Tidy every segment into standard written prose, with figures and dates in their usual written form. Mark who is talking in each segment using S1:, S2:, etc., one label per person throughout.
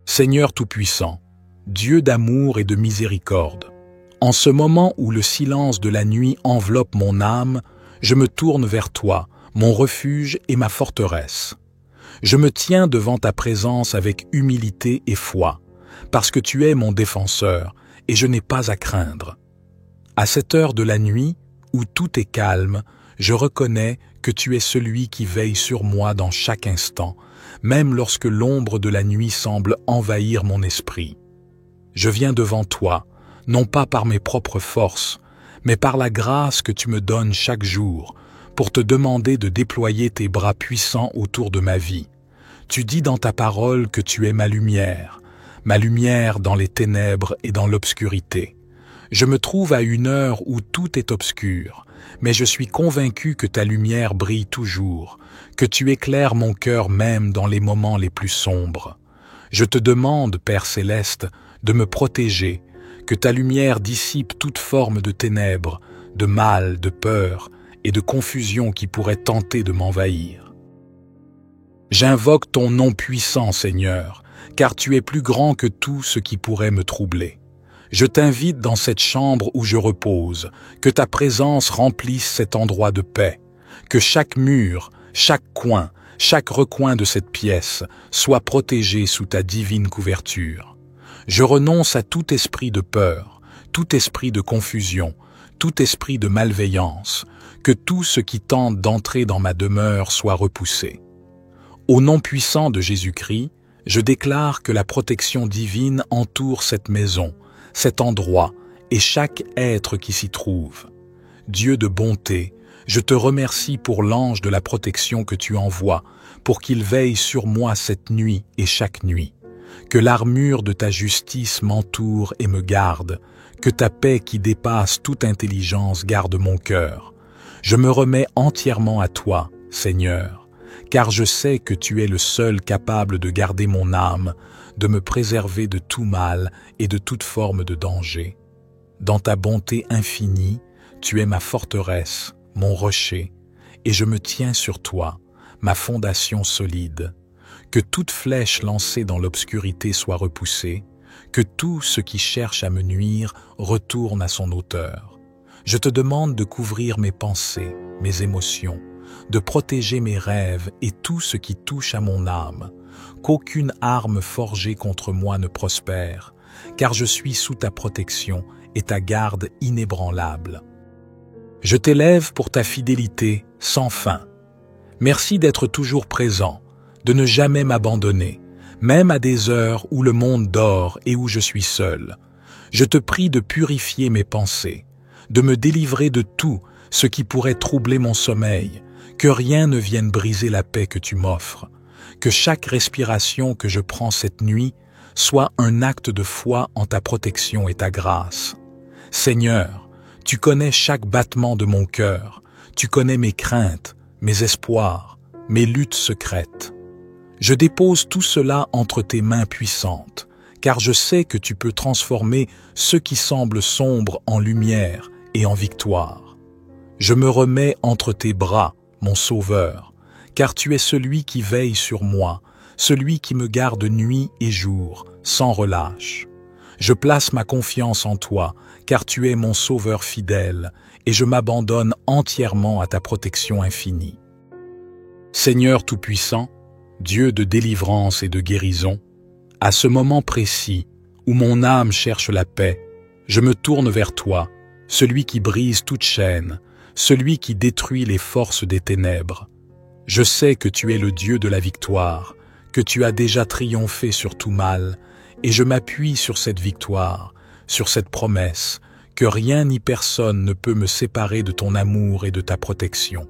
S1: Seigneur Tout-Puissant, Dieu d'amour et de miséricorde, en ce moment où le silence de la nuit enveloppe mon âme, je me tourne vers toi, mon refuge et ma forteresse. Je me tiens devant ta présence avec humilité et foi, parce que tu es mon défenseur et je n'ai pas à craindre. À cette heure de la nuit, où tout est calme, je reconnais que tu es celui qui veille sur moi dans chaque instant, même lorsque l'ombre de la nuit semble envahir mon esprit. Je viens devant toi, non pas par mes propres forces, mais par la grâce que tu me donnes chaque jour, pour te demander de déployer tes bras puissants autour de ma vie. Tu dis dans ta parole que tu es ma lumière dans les ténèbres et dans l'obscurité. Je me trouve à une heure où tout est obscur, mais je suis convaincu que ta lumière brille toujours, que tu éclaires mon cœur même dans les moments les plus sombres. Je te demande, Père céleste, de me protéger, que ta lumière dissipe toute forme de ténèbres, de mal, de peur et de confusion qui pourrait tenter de m'envahir. J'invoque ton nom puissant, Seigneur, car tu es plus grand que tout ce qui pourrait me troubler. Je t'invite dans cette chambre où je repose, que ta présence remplisse cet endroit de paix, que chaque mur, chaque coin, chaque recoin de cette pièce soit protégé sous ta divine couverture. Je renonce à tout esprit de peur, tout esprit de confusion, tout esprit de malveillance, que tout ce qui tente d'entrer dans ma demeure soit repoussé. Au nom puissant de Jésus-Christ, je déclare que la protection divine entoure cette maison, cet endroit et chaque être qui s'y trouve. Dieu de bonté, je te remercie pour l'ange de la protection que tu envoies, pour qu'il veille sur moi cette nuit et chaque nuit. Que l'armure de ta justice m'entoure et me garde, que ta paix qui dépasse toute intelligence garde mon cœur. Je me remets entièrement à toi, Seigneur, car je sais que tu es le seul capable de garder mon âme, de me préserver de tout mal et de toute forme de danger. Dans ta bonté infinie, tu es ma forteresse, mon rocher, et je me tiens sur toi, ma fondation solide. Que toute flèche lancée dans l'obscurité soit repoussée, que tout ce qui cherche à me nuire retourne à son auteur. Je te demande de couvrir mes pensées, mes émotions, de protéger mes rêves et tout ce qui touche à mon âme, qu'aucune arme forgée contre moi ne prospère, car je suis sous ta protection et ta garde inébranlable. Je t'élève pour ta fidélité sans fin. Merci d'être toujours présent, de ne jamais m'abandonner, même à des heures où le monde dort et où je suis seul. Je te prie de purifier mes pensées, de me délivrer de tout ce qui pourrait troubler mon sommeil, que rien ne vienne briser la paix que tu m'offres, que chaque respiration que je prends cette nuit soit un acte de foi en ta protection et ta grâce. Seigneur, tu connais chaque battement de mon cœur, tu connais mes craintes, mes espoirs, mes luttes secrètes. Je dépose tout cela entre tes mains puissantes, car je sais que tu peux transformer ce qui semble sombre en lumière et en victoire. Je me remets entre tes bras, mon Sauveur, car tu es celui qui veille sur moi, celui qui me garde nuit et jour, sans relâche. Je place ma confiance en toi, car tu es mon Sauveur fidèle, et je m'abandonne entièrement à ta protection infinie. Seigneur Tout-Puissant, Dieu de délivrance et de guérison, à ce moment précis où mon âme cherche la paix, je me tourne vers toi, celui qui brise toute chaîne, celui qui détruit les forces des ténèbres. Je sais que tu es le Dieu de la victoire, que tu as déjà triomphé sur tout mal, et je m'appuie sur cette victoire, sur cette promesse, que rien ni personne ne peut me séparer de ton amour et de ta protection.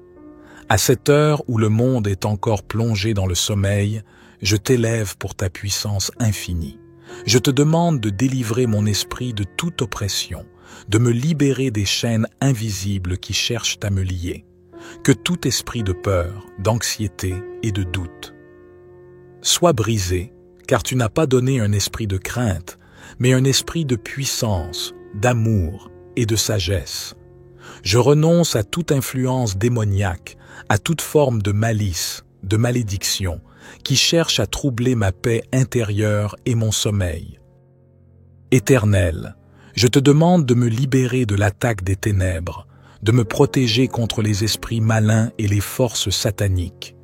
S1: À cette heure où le monde est encore plongé dans le sommeil, je t'élève pour ta puissance infinie. Je te demande de délivrer mon esprit de toute oppression, de me libérer des chaînes invisibles qui cherchent à me lier. Que tout esprit de peur, d'anxiété et de doute soit brisé, car tu n'as pas donné un esprit de crainte, mais un esprit de puissance, d'amour et de sagesse. Je renonce à toute influence démoniaque, à toute forme de malice, de malédiction, qui cherchent à troubler ma paix intérieure et mon sommeil. Éternel, je te demande de me libérer de l'attaque des ténèbres, de me protéger contre les esprits malins et les forces sataniques,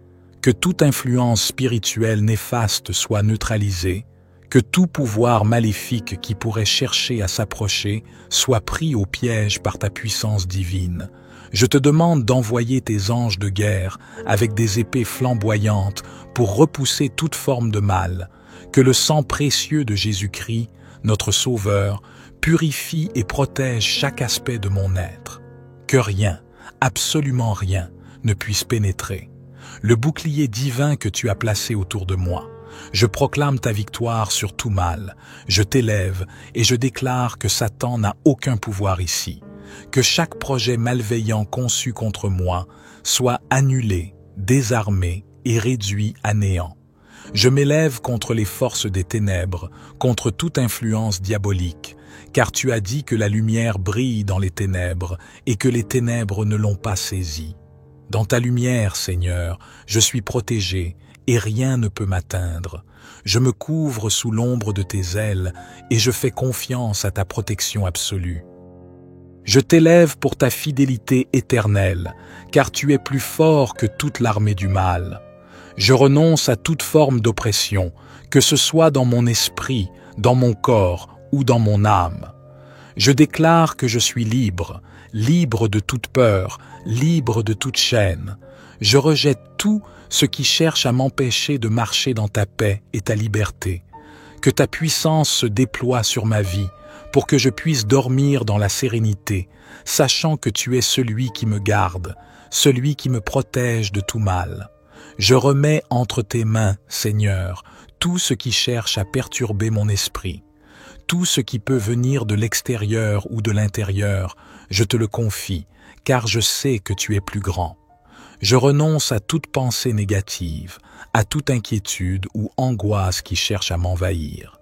S1: que toute influence spirituelle néfaste soit neutralisée, que tout pouvoir maléfique qui pourrait chercher à s'approcher soit pris au piège par ta puissance divine. Je te demande d'envoyer tes anges de guerre avec des épées flamboyantes pour repousser toute forme de mal, que le sang précieux de Jésus-Christ, notre Sauveur, purifie et protège chaque aspect de mon être, que rien, absolument rien, ne puisse pénétrer. Le bouclier divin que tu as placé autour de moi, je proclame ta victoire sur tout mal, je t'élève et je déclare que Satan n'a aucun pouvoir ici, que chaque projet malveillant conçu contre moi soit annulé, désarmé et réduit à néant. Je m'élève contre les forces des ténèbres, contre toute influence diabolique, car tu as dit que la lumière brille dans les ténèbres et que les ténèbres ne l'ont pas saisie. Dans ta lumière, Seigneur, je suis protégé et rien ne peut m'atteindre. Je me couvre sous l'ombre de tes ailes et je fais confiance à ta protection absolue. Je t'élève pour ta fidélité éternelle, car tu es plus fort que toute l'armée du mal. Je renonce à toute forme d'oppression, que ce soit dans mon esprit, dans mon corps ou dans mon âme. Je déclare que je suis libre, libre de toute peur, libre de toute chaîne. Je rejette tout ce qui cherche à m'empêcher de marcher dans ta paix et ta liberté. Que ta puissance se déploie sur ma vie, pour que je puisse dormir dans la sérénité, sachant que tu es celui qui me garde, celui qui me protège de tout mal. Je remets entre tes mains, Seigneur, tout ce qui cherche à perturber mon esprit. Tout ce qui peut venir de l'extérieur ou de l'intérieur, je te le confie, car je sais que tu es plus grand. Je renonce à toute pensée négative, à toute inquiétude ou angoisse qui cherche à m'envahir.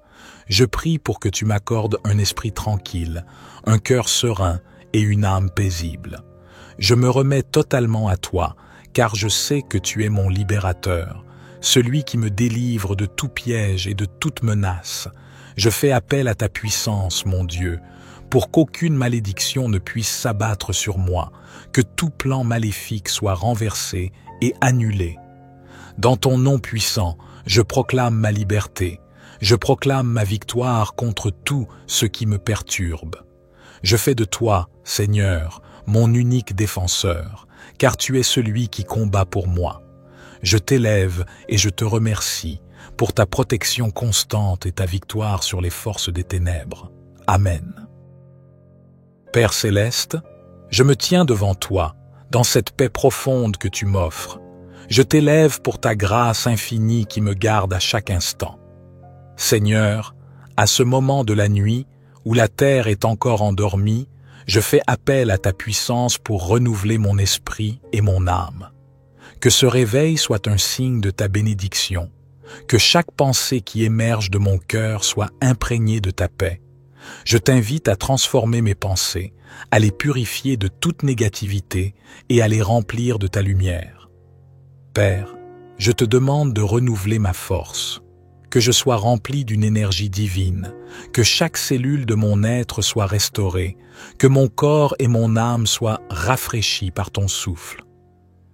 S1: Je prie pour que tu m'accordes un esprit tranquille, un cœur serein et une âme paisible. Je me remets totalement à toi, car je sais que tu es mon libérateur, celui qui me délivre de tout piège et de toute menace. Je fais appel à ta puissance, mon Dieu, pour qu'aucune malédiction ne puisse s'abattre sur moi, que tout plan maléfique soit renversé et annulé. Dans ton nom puissant, je proclame ma liberté. Je proclame ma victoire contre tout ce qui me perturbe. Je fais de toi, Seigneur, mon unique défenseur, car tu es celui qui combat pour moi. Je t'élève et je te remercie pour ta protection constante et ta victoire sur les forces des ténèbres. Amen. Père céleste, je me tiens devant toi, dans cette paix profonde que tu m'offres. Je t'élève pour ta grâce infinie qui me garde à chaque instant. Seigneur, à ce moment de la nuit, où la terre est encore endormie, je fais appel à ta puissance pour renouveler mon esprit et mon âme. Que ce réveil soit un signe de ta bénédiction, que chaque pensée qui émerge de mon cœur soit imprégnée de ta paix. Je t'invite à transformer mes pensées, à les purifier de toute négativité et à les remplir de ta lumière. Père, je te demande de renouveler ma force, que je sois rempli d'une énergie divine, que chaque cellule de mon être soit restaurée, que mon corps et mon âme soient rafraîchis par ton souffle.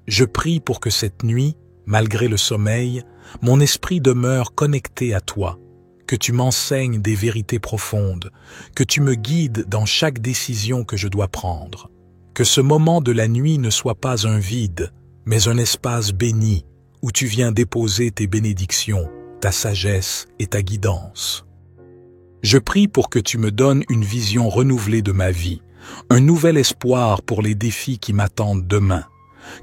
S1: Je prie pour que cette nuit, malgré le sommeil, mon esprit demeure connecté à toi, que tu m'enseignes des vérités profondes, que tu me guides dans chaque décision que je dois prendre, que ce moment de la nuit ne soit pas un vide, mais un espace béni où tu viens déposer tes bénédictions, ta sagesse et ta guidance. Je prie pour que tu me donnes une vision renouvelée de ma vie, un nouvel espoir pour les défis qui m'attendent demain,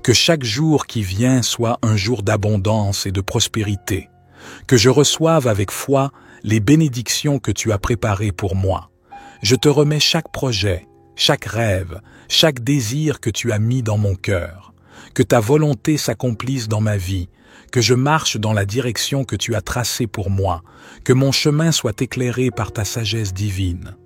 S1: que chaque jour qui vient soit un jour d'abondance et de prospérité, que je reçoive avec foi les bénédictions que tu as préparées pour moi. Je te remets chaque projet, chaque rêve, chaque désir que tu as mis dans mon cœur, que ta volonté s'accomplisse dans ma vie, que je marche dans la direction que tu as tracée pour moi, que mon chemin soit éclairé par ta sagesse divine.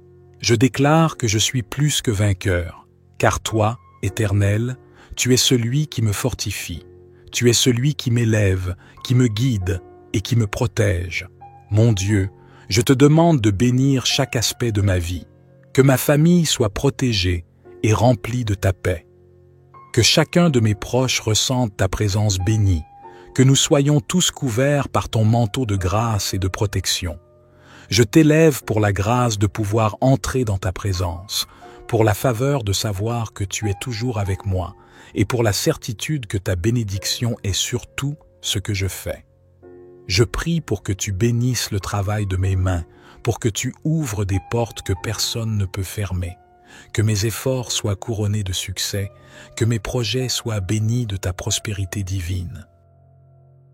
S1: Je déclare que je suis plus que vainqueur, car toi, Éternel, tu es celui qui me fortifie. Tu es celui qui m'élève, qui me guide et qui me protège. Mon Dieu, je te demande de bénir chaque aspect de ma vie, que ma famille soit protégée et remplie de ta paix. Que chacun de mes proches ressente ta présence bénie, que nous soyons tous couverts par ton manteau de grâce et de protection. Je t'élève pour la grâce de pouvoir entrer dans ta présence, pour la faveur de savoir que tu es toujours avec moi et pour la certitude que ta bénédiction est sur tout ce que je fais. Je prie pour que tu bénisses le travail de mes mains, pour que tu ouvres des portes que personne ne peut fermer, que mes efforts soient couronnés de succès, que mes projets soient bénis de ta prospérité divine.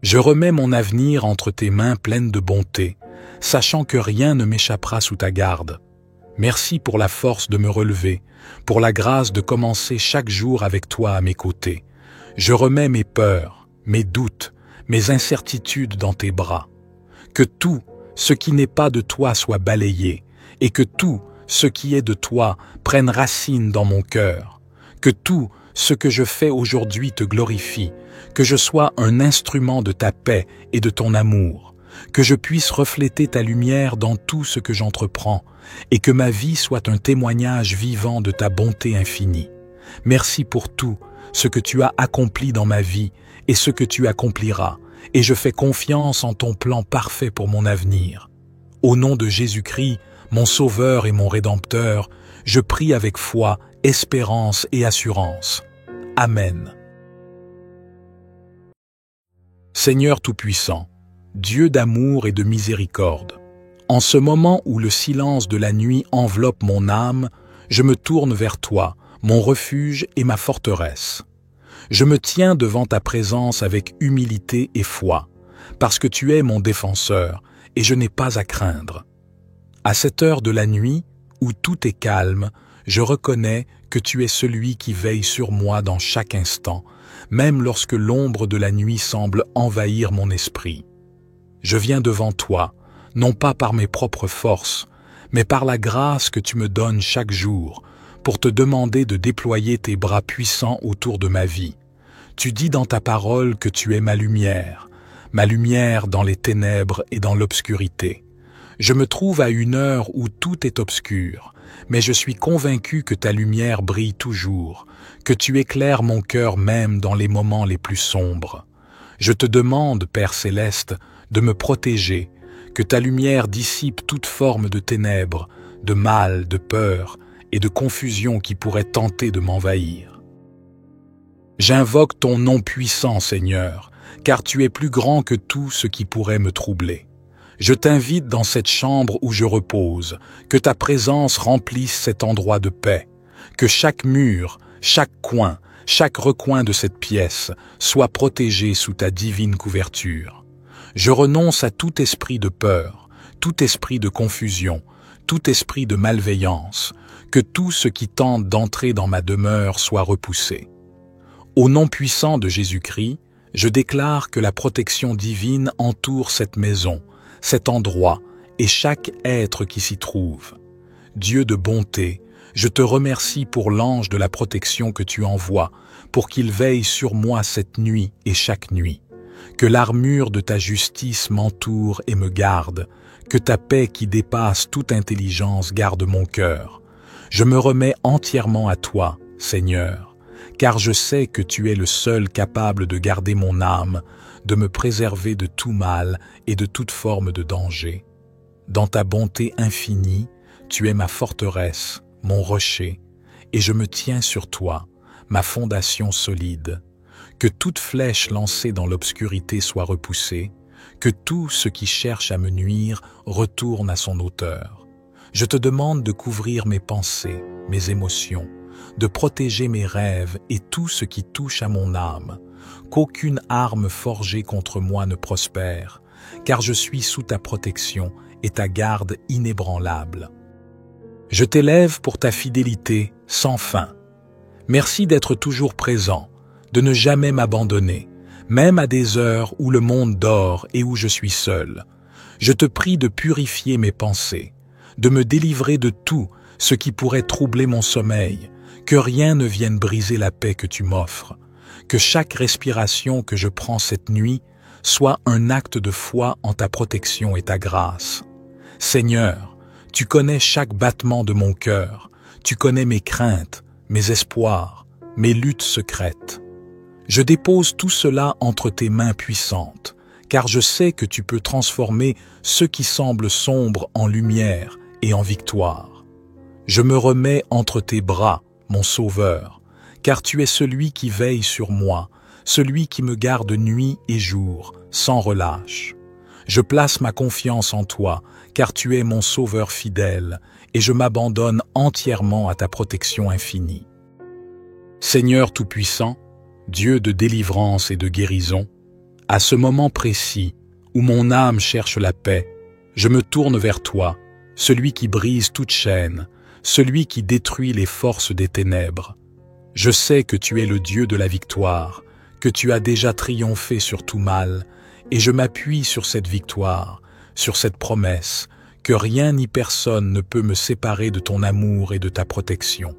S1: Je remets mon avenir entre tes mains pleines de bonté, sachant que rien ne m'échappera sous ta garde. Merci pour la force de me relever, pour la grâce de commencer chaque jour avec toi à mes côtés. Je remets mes peurs, mes doutes, mes incertitudes dans tes bras. Que tout ce qui n'est pas de toi soit balayé, et que tout ce qui est de toi prenne racine dans mon cœur. Que tout ce que je fais aujourd'hui te glorifie, que je sois un instrument de ta paix et de ton amour, que je puisse refléter ta lumière dans tout ce que j'entreprends, et que ma vie soit un témoignage vivant de ta bonté infinie. Merci pour tout ce que tu as accompli dans ma vie et ce que tu accompliras, et je fais confiance en ton plan parfait pour mon avenir. Au nom de Jésus-Christ, mon Sauveur et mon Rédempteur, je prie avec foi, espérance et assurance. Amen. Seigneur Tout-Puissant, Dieu d'amour et de miséricorde, en ce moment où le silence de la nuit enveloppe mon âme, je me tourne vers toi, mon refuge et ma forteresse. Je me tiens devant ta présence avec humilité et foi, parce que tu es mon défenseur et je n'ai pas à craindre. À cette heure de la nuit, où tout est calme, je reconnais que tu es celui qui veille sur moi dans chaque instant, même lorsque l'ombre de la nuit semble envahir mon esprit. Je viens devant toi, non pas par mes propres forces, mais par la grâce que tu me donnes chaque jour, pour te demander de déployer tes bras puissants autour de ma vie. Tu dis dans ta parole que tu es ma lumière dans les ténèbres et dans l'obscurité. Je me trouve à une heure où tout est obscur, mais je suis convaincu que ta lumière brille toujours, que tu éclaires mon cœur même dans les moments les plus sombres. Je te demande, Père céleste, de me protéger, que ta lumière dissipe toute forme de ténèbres, de mal, de peur et de confusion qui pourrait tenter de m'envahir. J'invoque ton nom puissant, Seigneur, car tu es plus grand que tout ce qui pourrait me troubler. Je t'invite dans cette chambre où je repose, que ta présence remplisse cet endroit de paix, que chaque mur, chaque coin, chaque recoin de cette pièce soit protégé sous ta divine couverture. Je renonce à tout esprit de peur, tout esprit de confusion, tout esprit de malveillance, que tout ce qui tente d'entrer dans ma demeure soit repoussé. Au nom puissant de Jésus-Christ, je déclare que la protection divine entoure cette maison, cet endroit et chaque être qui s'y trouve. Dieu de bonté, je te remercie pour l'ange de la protection que tu envoies, pour qu'il veille sur moi cette nuit et chaque nuit. Que l'armure de ta justice m'entoure et me garde, que ta paix qui dépasse toute intelligence garde mon cœur. Je me remets entièrement à toi, Seigneur, car je sais que tu es le seul capable de garder mon âme, de me préserver de tout mal et de toute forme de danger. Dans ta bonté infinie, tu es ma forteresse, mon rocher, et je me tiens sur toi, ma fondation solide. Que toute flèche lancée dans l'obscurité soit repoussée, que tout ce qui cherche à me nuire retourne à son auteur. Je te demande de couvrir mes pensées, mes émotions, de protéger mes rêves et tout ce qui touche à mon âme, qu'aucune arme forgée contre moi ne prospère, car je suis sous ta protection et ta garde inébranlable. Je t'élève pour ta fidélité sans fin. Merci d'être toujours présent, de ne jamais m'abandonner, même à des heures où le monde dort et où je suis seul. Je te prie de purifier mes pensées, de me délivrer de tout ce qui pourrait troubler mon sommeil, que rien ne vienne briser la paix que tu m'offres. Que chaque respiration que je prends cette nuit soit un acte de foi en ta protection et ta grâce. Seigneur, tu connais chaque battement de mon cœur, tu connais mes craintes, mes espoirs, mes luttes secrètes. Je dépose tout cela entre tes mains puissantes, car je sais que tu peux transformer ce qui semble sombre en lumière et en victoire. Je me remets entre tes bras, mon Sauveur, car tu es celui qui veille sur moi, celui qui me garde nuit et jour, sans relâche. Je place ma confiance en toi, car tu es mon Sauveur fidèle, et je m'abandonne entièrement à ta protection infinie. Seigneur Tout-Puissant, Dieu de délivrance et de guérison, à ce moment précis où mon âme cherche la paix, je me tourne vers toi, celui qui brise toute chaîne, celui qui détruit les forces des ténèbres. Je sais que tu es le Dieu de la victoire, que tu as déjà triomphé sur tout mal, et je m'appuie sur cette victoire, sur cette promesse, que rien ni personne ne peut me séparer de ton amour et de ta protection.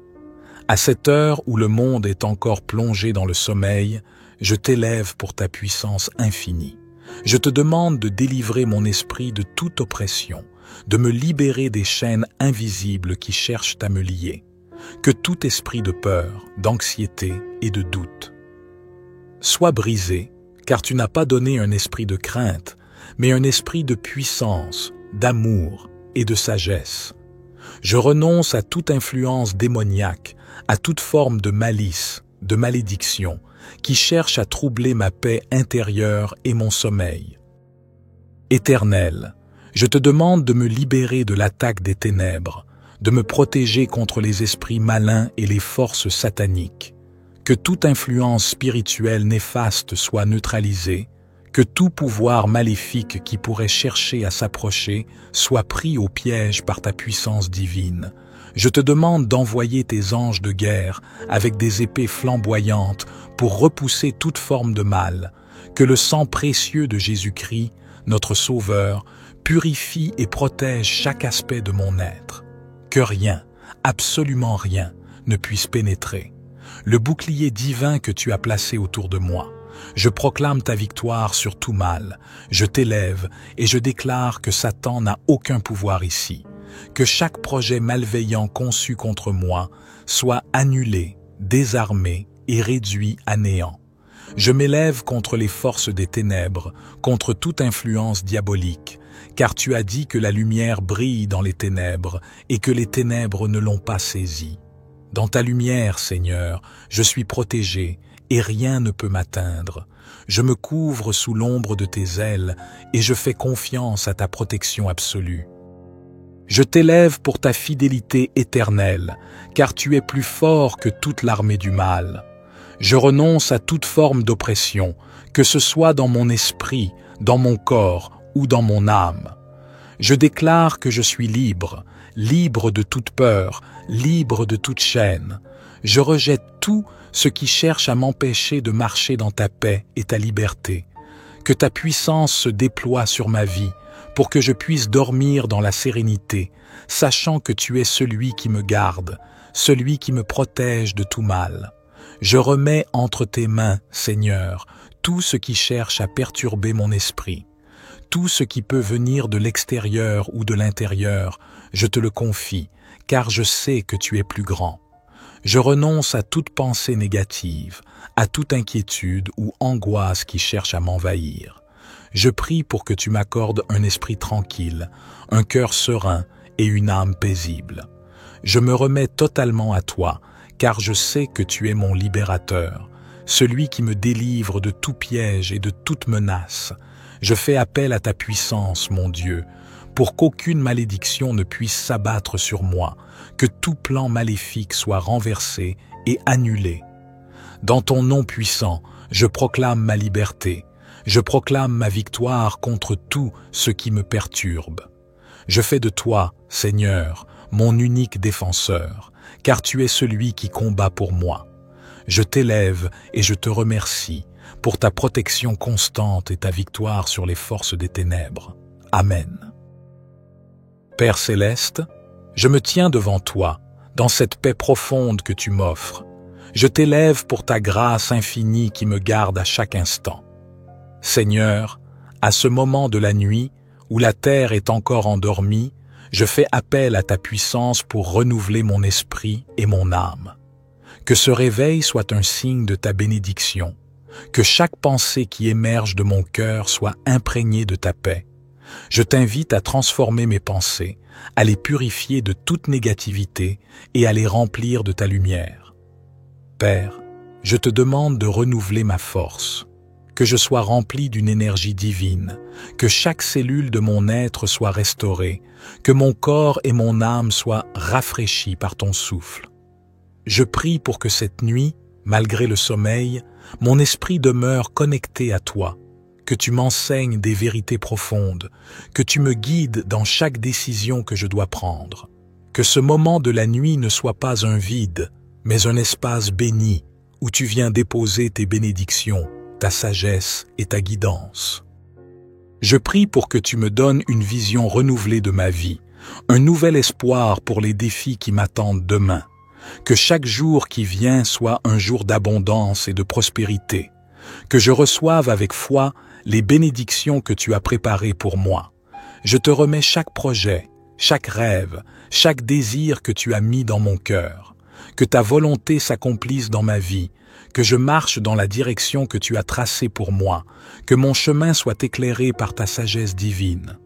S1: À cette heure où le monde est encore plongé dans le sommeil, je t'élève pour ta puissance infinie. Je te demande de délivrer mon esprit de toute oppression, de me libérer des chaînes invisibles qui cherchent à me lier. Que tout esprit de peur, d'anxiété et de doute soit brisé, car tu n'as pas donné un esprit de crainte, mais un esprit de puissance, d'amour et de sagesse. Je renonce à toute influence démoniaque, à toute forme de malice, de malédiction, qui cherche à troubler ma paix intérieure et mon sommeil. Éternel, je te demande de me libérer de l'attaque des ténèbres, de me protéger contre les esprits malins et les forces sataniques. Que toute influence spirituelle néfaste soit neutralisée, que tout pouvoir maléfique qui pourrait chercher à s'approcher soit pris au piège par ta puissance divine. Je te demande d'envoyer tes anges de guerre avec des épées flamboyantes pour repousser toute forme de mal. Que le sang précieux de Jésus-Christ, notre Sauveur, purifie et protège chaque aspect de mon être. Que rien, absolument rien, ne puisse pénétrer. Le bouclier divin que tu as placé autour de moi. Je proclame ta victoire sur tout mal. Je t'élève et je déclare que Satan n'a aucun pouvoir ici. Que chaque projet malveillant conçu contre moi soit annulé, désarmé et réduit à néant. Je m'élève contre les forces des ténèbres, contre toute influence diabolique, car tu as dit que la lumière brille dans les ténèbres et que les ténèbres ne l'ont pas saisie. Dans ta lumière, Seigneur, je suis protégé et rien ne peut m'atteindre. Je me couvre sous l'ombre de tes ailes et je fais confiance à ta protection absolue. Je t'élève pour ta fidélité éternelle, car tu es plus fort que toute l'armée du mal. Je renonce à toute forme d'oppression, que ce soit dans mon esprit, dans mon corps ou dans mon âme. Je déclare que je suis libre, libre de toute peur, libre de toute chaîne. Je rejette tout ce qui cherche à m'empêcher de marcher dans ta paix et ta liberté. Que ta puissance se déploie sur ma vie, pour que je puisse dormir dans la sérénité, sachant que tu es celui qui me garde, celui qui me protège de tout mal. Je remets entre tes mains, Seigneur, tout ce qui cherche à perturber mon esprit. Tout ce qui peut venir de l'extérieur ou de l'intérieur, je te le confie, car je sais que tu es plus grand. Je renonce à toute pensée négative, à toute inquiétude ou angoisse qui cherche à m'envahir. Je prie pour que tu m'accordes un esprit tranquille, un cœur serein et une âme paisible. Je me remets totalement à toi, car je sais que tu es mon libérateur, celui qui me délivre de tout piège et de toute menace. Je fais appel à ta puissance, mon Dieu, pour qu'aucune malédiction ne puisse s'abattre sur moi, que tout plan maléfique soit renversé et annulé. Dans ton nom puissant, je proclame ma liberté, je proclame ma victoire contre tout ce qui me perturbe. Je fais de toi, Seigneur, mon unique défenseur, car tu es celui qui combat pour moi. Je t'élève et je te remercie pour ta protection constante et ta victoire sur les forces des ténèbres. Amen. Père céleste, je me tiens devant toi, dans cette paix profonde que tu m'offres. Je t'élève pour ta grâce infinie qui me garde à chaque instant. Seigneur, à ce moment de la nuit, où la terre est encore endormie, je fais appel à ta puissance pour renouveler mon esprit et mon âme. Que ce réveil soit un signe de ta bénédiction, que chaque pensée qui émerge de mon cœur soit imprégnée de ta paix. Je t'invite à transformer mes pensées, à les purifier de toute négativité et à les remplir de ta lumière. Père, je te demande de renouveler ma force, que je sois rempli d'une énergie divine, que chaque cellule de mon être soit restaurée, que mon corps et mon âme soient rafraîchis par ton souffle. Je prie pour que cette nuit, malgré le sommeil, mon esprit demeure connecté à toi, que tu m'enseignes des vérités profondes, que tu me guides dans chaque décision que je dois prendre, que ce moment de la nuit ne soit pas un vide, mais un espace béni où tu viens déposer tes bénédictions, ta sagesse et ta guidance. Je prie pour que tu me donnes une vision renouvelée de ma vie, un nouvel espoir pour les défis qui m'attendent demain, que chaque jour qui vient soit un jour d'abondance et de prospérité, que je reçoive avec foi les bénédictions que tu as préparées pour moi. Je te remets chaque projet, chaque rêve, chaque désir que tu as mis dans mon cœur. Que ta volonté s'accomplisse dans ma vie, que je marche dans la direction que tu as tracée pour moi, que mon chemin soit éclairé par ta sagesse divine.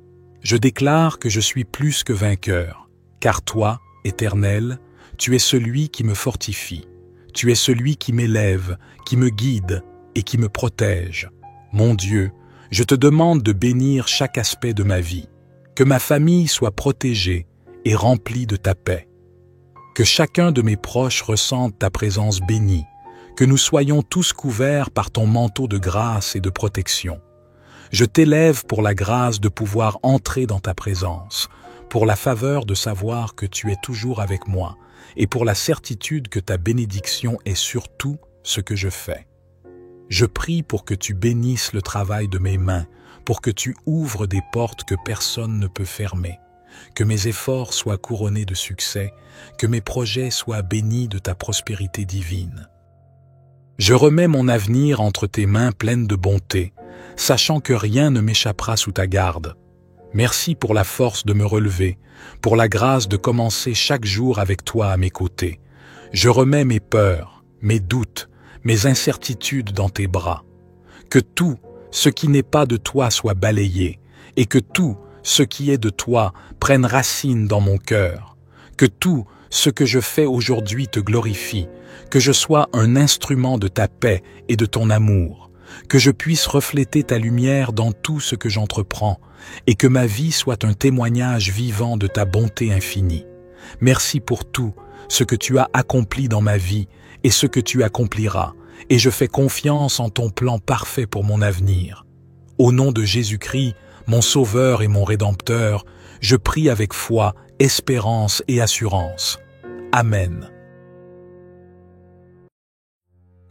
S1: Je déclare que je suis plus que vainqueur, car toi, Éternel, tu es celui qui me fortifie, tu es celui qui m'élève, qui me guide et qui me protège. Mon Dieu, je te demande de bénir chaque aspect de ma vie, que ma famille soit protégée et remplie de ta paix. Que chacun de mes proches ressente ta présence bénie, que nous soyons tous couverts par ton manteau de grâce et de protection. Je t'élève pour la grâce de pouvoir entrer dans ta présence, pour la faveur de savoir que tu es toujours avec moi, et pour la certitude que ta bénédiction est sur tout ce que je fais. Je prie pour que tu bénisses le travail de mes mains, pour que tu ouvres des portes que personne ne peut fermer, que mes efforts soient couronnés de succès, que mes projets soient bénis de ta prospérité divine. Je remets mon avenir entre tes mains pleines de bonté, sachant que rien ne m'échappera sous ta garde. Merci pour la force de me relever, pour la grâce de commencer chaque jour avec toi à mes côtés. Je remets mes peurs, mes doutes, mes incertitudes dans tes bras. Que tout ce qui n'est pas de toi soit balayé, et que tout ce qui est de toi prenne racine dans mon cœur. Que tout ce que je fais aujourd'hui te glorifie, que je sois un instrument de ta paix et de ton amour, que je puisse refléter ta lumière dans tout ce que j'entreprends, et que ma vie soit un témoignage vivant de ta bonté infinie. Merci pour tout ce que tu as accompli dans ma vie et ce que tu accompliras, et je fais confiance en ton plan parfait pour mon avenir. Au nom de Jésus-Christ, mon Sauveur et mon Rédempteur, je prie avec foi, espérance et assurance. Amen.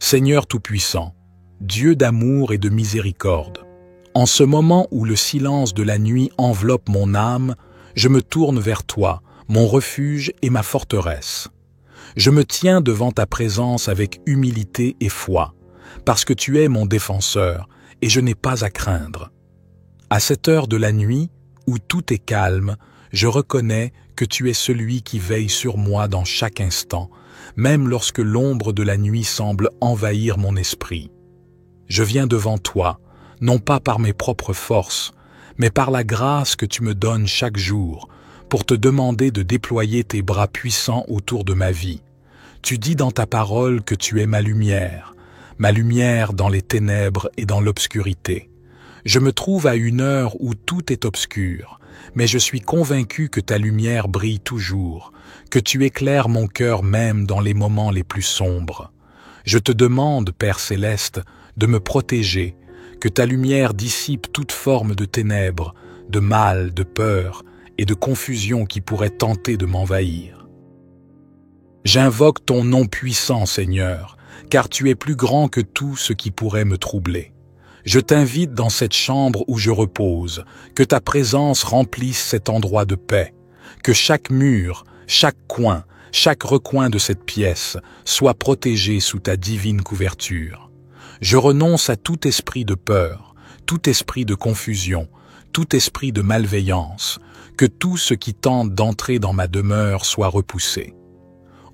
S1: Seigneur Tout-Puissant, Dieu d'amour et de miséricorde, en ce moment où le silence de la nuit enveloppe mon âme, je me tourne vers toi, mon refuge et ma forteresse. Je me tiens devant ta présence avec humilité et foi, parce que tu es mon défenseur et je n'ai pas à craindre. À cette heure de la nuit, où tout est calme, je reconnais que tu es celui qui veille sur moi dans chaque instant, même lorsque l'ombre de la nuit semble envahir mon esprit. Je viens devant toi, non pas par mes propres forces, mais par la grâce que tu me donnes chaque jour, pour te demander de déployer tes bras puissants autour de ma vie. Tu dis dans ta parole que tu es ma lumière dans les ténèbres et dans l'obscurité. Je me trouve à une heure où tout est obscur, mais je suis convaincu que ta lumière brille toujours, que tu éclaires mon cœur même dans les moments les plus sombres. Je te demande, Père céleste, de me protéger, que ta lumière dissipe toute forme de ténèbres, de mal, de peur et de confusion qui pourrait tenter de m'envahir. J'invoque ton nom puissant, Seigneur, car tu es plus grand que tout ce qui pourrait me troubler. Je t'invite dans cette chambre où je repose, que ta présence remplisse cet endroit de paix, que chaque mur, chaque coin, chaque recoin de cette pièce soit protégé sous ta divine couverture. Je renonce à tout esprit de peur, tout esprit de confusion, tout esprit de malveillance, que tout ce qui tente d'entrer dans ma demeure soit repoussé.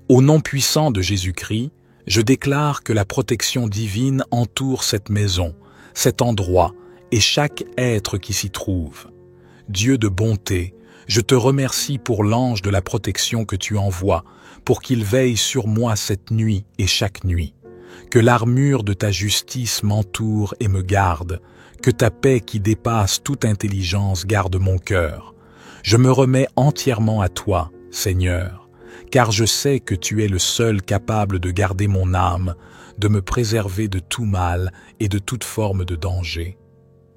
S1: Au nom puissant de Jésus-Christ, je déclare que la protection divine entoure cette maison, cet endroit et chaque être qui s'y trouve. Dieu de bonté, je te remercie pour l'ange de la protection que tu envoies, pour qu'il veille sur moi cette nuit et chaque nuit. Que l'armure de ta justice m'entoure et me garde, que ta paix qui dépasse toute intelligence garde mon cœur. Je me remets entièrement à toi, Seigneur, car je sais que tu es le seul capable de garder mon âme, de me préserver de tout mal et de toute forme de danger.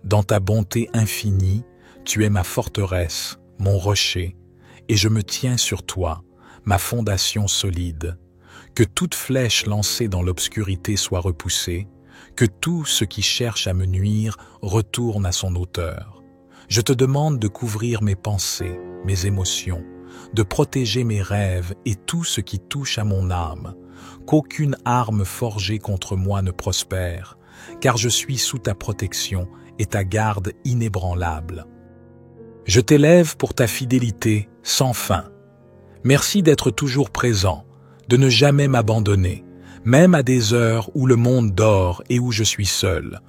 S1: Dans ta bonté infinie, tu es ma forteresse, mon rocher, et je me tiens sur toi, ma fondation solide. Que toute flèche lancée dans l'obscurité soit repoussée, que tout ce qui cherche à me nuire retourne à son auteur. Je te demande de couvrir mes pensées, mes émotions, de protéger mes rêves et tout ce qui touche à mon âme, qu'aucune arme forgée contre moi ne prospère, car je suis sous ta protection et ta garde inébranlable. Je t'élève pour ta fidélité sans fin. Merci d'être toujours présent, de ne jamais m'abandonner, même à des heures où le monde dort et où je suis seul.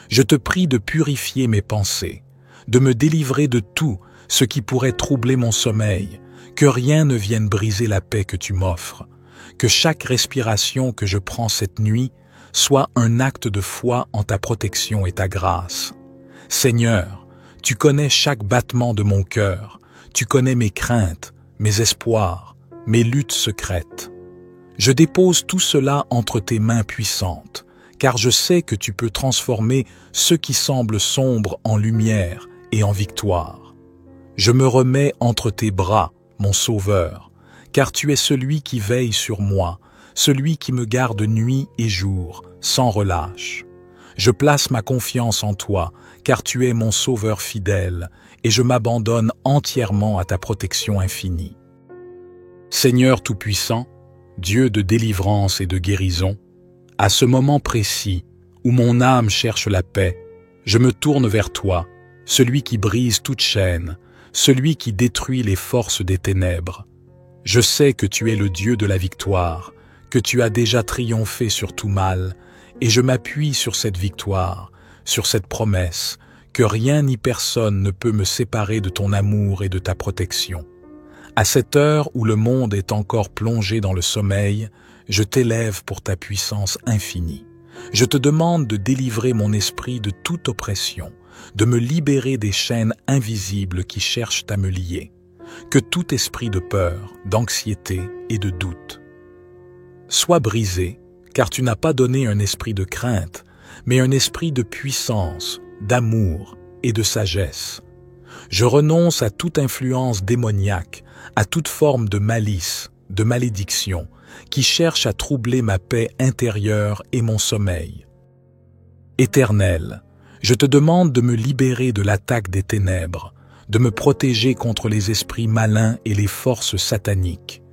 S1: Je te prie de purifier mes pensées, de me délivrer de tout ce qui pourrait troubler mon sommeil, que rien ne vienne briser la paix que tu m'offres, que chaque respiration que je prends cette nuit soit un acte de foi en ta protection et ta grâce. Seigneur, tu connais chaque battement de mon cœur, tu connais mes craintes, mes espoirs, mes luttes secrètes. Je dépose tout cela entre tes mains puissantes, car je sais que tu peux transformer ce qui semble sombre en lumière et en victoire. Je me remets entre tes bras, mon Sauveur, car tu es celui qui veille sur moi, celui qui me garde nuit et jour, sans relâche. Je place ma confiance en toi, car tu es mon Sauveur fidèle, et je m'abandonne entièrement à ta protection infinie. Seigneur Tout-Puissant, Dieu de délivrance et de guérison, à ce moment précis où mon âme cherche la paix, je me tourne vers toi, celui qui brise toute chaîne, celui qui détruit les forces des ténèbres. Je sais que tu es le Dieu de la victoire, que tu as déjà triomphé sur tout mal, et je m'appuie sur cette victoire, sur cette promesse, que rien ni personne ne peut me séparer de ton amour et de ta protection. À cette heure où le monde est encore plongé dans le sommeil, je t'élève pour ta puissance infinie. Je te demande de délivrer mon esprit de toute oppression, de me libérer des chaînes invisibles qui cherchent à me lier. Que tout esprit de peur, d'anxiété et de doute soit brisé, car tu n'as pas donné un esprit de crainte, mais un esprit de puissance, d'amour et de sagesse. Je renonce à toute influence démoniaque, à toute forme de malice, de malédiction, qui cherche à troubler ma paix intérieure et mon sommeil. Éternel, je te demande de me libérer de l'attaque des ténèbres, de me protéger contre les esprits malins et les forces sataniques.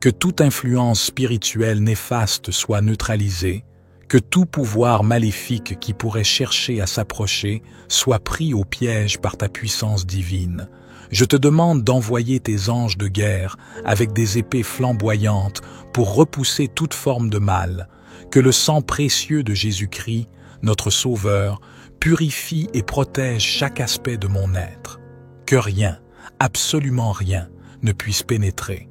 S1: Que toute influence spirituelle néfaste soit neutralisée, que tout pouvoir maléfique qui pourrait chercher à s'approcher soit pris au piège par ta puissance divine. Je te demande d'envoyer tes anges de guerre avec des épées flamboyantes pour repousser toute forme de mal. Que le sang précieux de Jésus-Christ, notre Sauveur, purifie et protège chaque aspect de mon être. Que rien, absolument rien, ne puisse pénétrer.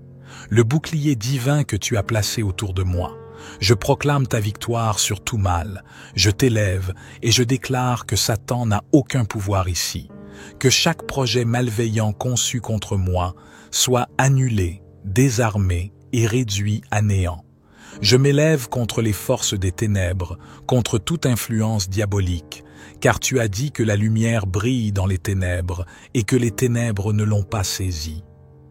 S1: Le bouclier divin que tu as placé autour de moi. Je proclame ta victoire sur tout mal. Je t'élève et je déclare que Satan n'a aucun pouvoir ici. Que chaque projet malveillant conçu contre moi soit annulé, désarmé et réduit à néant. Je m'élève contre les forces des ténèbres, contre toute influence diabolique, car tu as dit que la lumière brille dans les ténèbres et que les ténèbres ne l'ont pas saisie.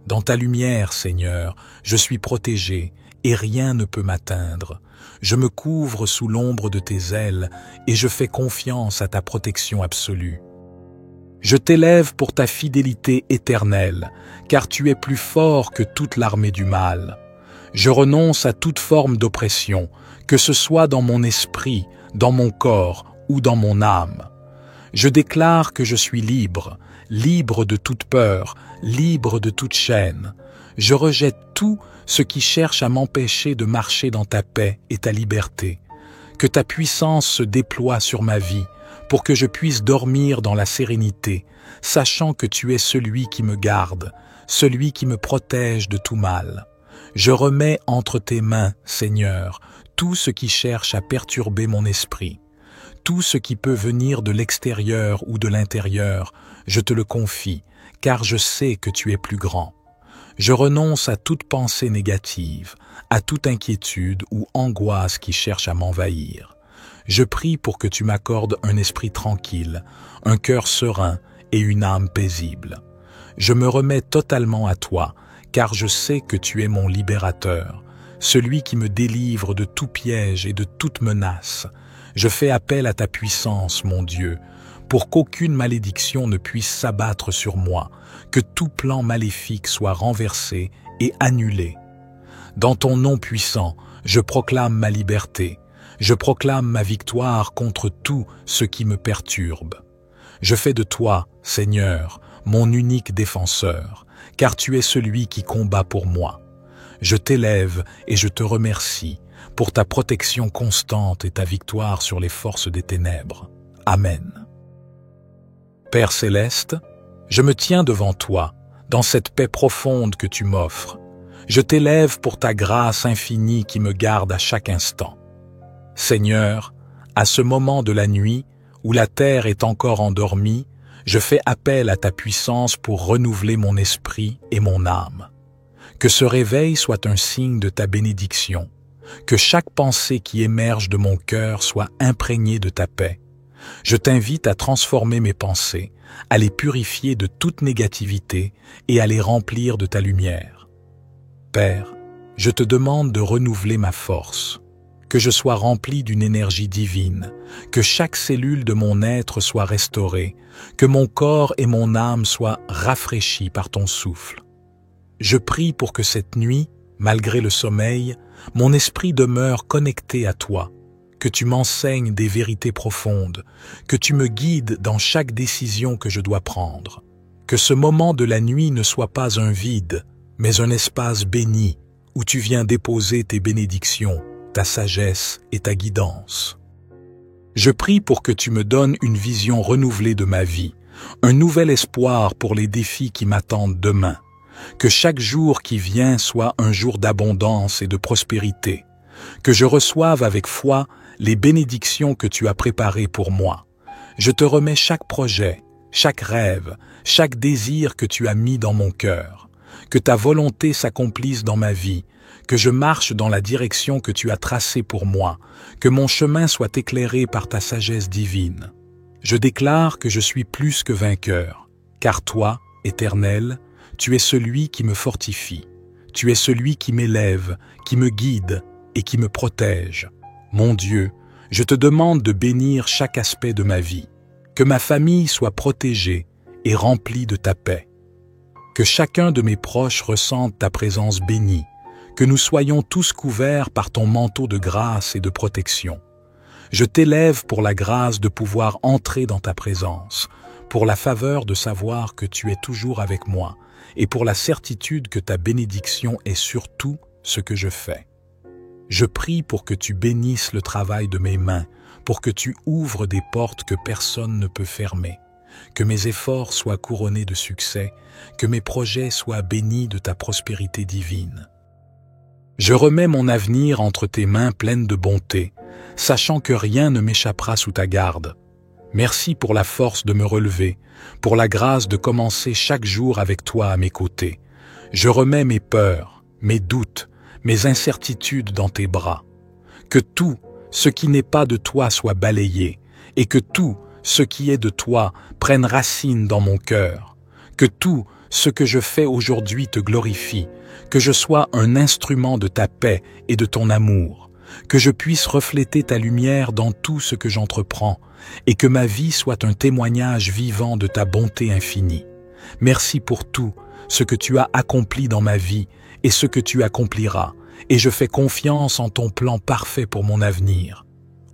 S1: Dans ta lumière, Seigneur, je suis protégé et rien ne peut m'atteindre. Je me couvre sous l'ombre de tes ailes et je fais confiance à ta protection absolue. Je t'élève pour ta fidélité éternelle, car tu es plus fort que toute l'armée du mal. Je renonce à toute forme d'oppression, que ce soit dans mon esprit, dans mon corps ou dans mon âme. Je déclare que je suis libre, libre de toute peur, libre de toute chaîne. Je rejette tout ce qui cherche à m'empêcher de marcher dans ta paix et ta liberté. Que ta puissance se déploie sur ma vie pour que je puisse dormir dans la sérénité, sachant que tu es celui qui me garde, celui qui me protège de tout mal. Je remets entre tes mains, Seigneur, tout ce qui cherche à perturber mon esprit. Tout ce qui peut venir de l'extérieur ou de l'intérieur, je te le confie, car je sais que tu es plus grand. Je renonce à toute pensée négative, à toute inquiétude ou angoisse qui cherche à m'envahir. Je prie pour que tu m'accordes un esprit tranquille, un cœur serein et une âme paisible. Je me remets totalement à toi, car je sais que tu es mon libérateur, celui qui me délivre de tout piège et de toute menace. Je fais appel à ta puissance, mon Dieu, pour qu'aucune malédiction ne puisse s'abattre sur moi, que tout plan maléfique soit renversé et annulé. Dans ton nom puissant, je proclame ma liberté, je proclame ma victoire contre tout ce qui me perturbe. Je fais de toi, Seigneur, mon unique défenseur, car tu es celui qui combat pour moi. Je t'élève et je te remercie pour ta protection constante et ta victoire sur les forces des ténèbres. Amen. Père céleste, je me tiens devant toi, dans cette paix profonde que tu m'offres. Je t'élève pour ta grâce infinie qui me garde à chaque instant. Seigneur, à ce moment de la nuit, où la terre est encore endormie, je fais appel à ta puissance pour renouveler mon esprit et mon âme. Que ce réveil soit un signe de ta bénédiction, que chaque pensée qui émerge de mon cœur soit imprégnée de ta paix. Je t'invite à transformer mes pensées, à les purifier de toute négativité et à les remplir de ta lumière. Père, je te demande de renouveler ma force, que je sois rempli d'une énergie divine, que chaque cellule de mon être soit restaurée, que mon corps et mon âme soient rafraîchis par ton souffle. Je prie pour que cette nuit, malgré le sommeil, mon esprit demeure connecté à toi, que tu m'enseignes des vérités profondes, que tu me guides dans chaque décision que je dois prendre, que ce moment de la nuit ne soit pas un vide, mais un espace béni où tu viens déposer tes bénédictions, ta sagesse et ta guidance. Je prie pour que tu me donnes une vision renouvelée de ma vie, un nouvel espoir pour les défis qui m'attendent demain, que chaque jour qui vient soit un jour d'abondance et de prospérité, que je reçoive avec foi les bénédictions que tu as préparées pour moi. Je te remets chaque projet, chaque rêve, chaque désir que tu as mis dans mon cœur. Que ta volonté s'accomplisse dans ma vie, que je marche dans la direction que tu as tracée pour moi, que mon chemin soit éclairé par ta sagesse divine. Je déclare que je suis plus que vainqueur, car toi, Éternel, tu es celui qui me fortifie, tu es celui qui m'élève, qui me guide et qui me protège. Mon Dieu, je te demande de bénir chaque aspect de ma vie, que ma famille soit protégée et remplie de ta paix. Que chacun de mes proches ressente ta présence bénie, que nous soyons tous couverts par ton manteau de grâce et de protection. Je t'élève pour la grâce de pouvoir entrer dans ta présence, pour la faveur de savoir que tu es toujours avec moi, et pour la certitude que ta bénédiction est sur tout ce que je fais. Je prie pour que tu bénisses le travail de mes mains, pour que tu ouvres des portes que personne ne peut fermer, que mes efforts soient couronnés de succès, que mes projets soient bénis de ta prospérité divine. Je remets mon avenir entre tes mains pleines de bonté, sachant que rien ne m'échappera sous ta garde. Merci pour la force de me relever, pour la grâce de commencer chaque jour avec toi à mes côtés. Je remets mes peurs, mes doutes, mes incertitudes dans tes bras. Que tout ce qui n'est pas de toi soit balayé, et que tout ce qui est de toi prenne racine dans mon cœur. Que tout ce que je fais aujourd'hui te glorifie, que je sois un instrument de ta paix et de ton amour, que je puisse refléter ta lumière dans tout ce que j'entreprends, et que ma vie soit un témoignage vivant de ta bonté infinie. Merci pour tout ce que tu as accompli dans ma vie et ce que tu accompliras, et je fais confiance en ton plan parfait pour mon avenir.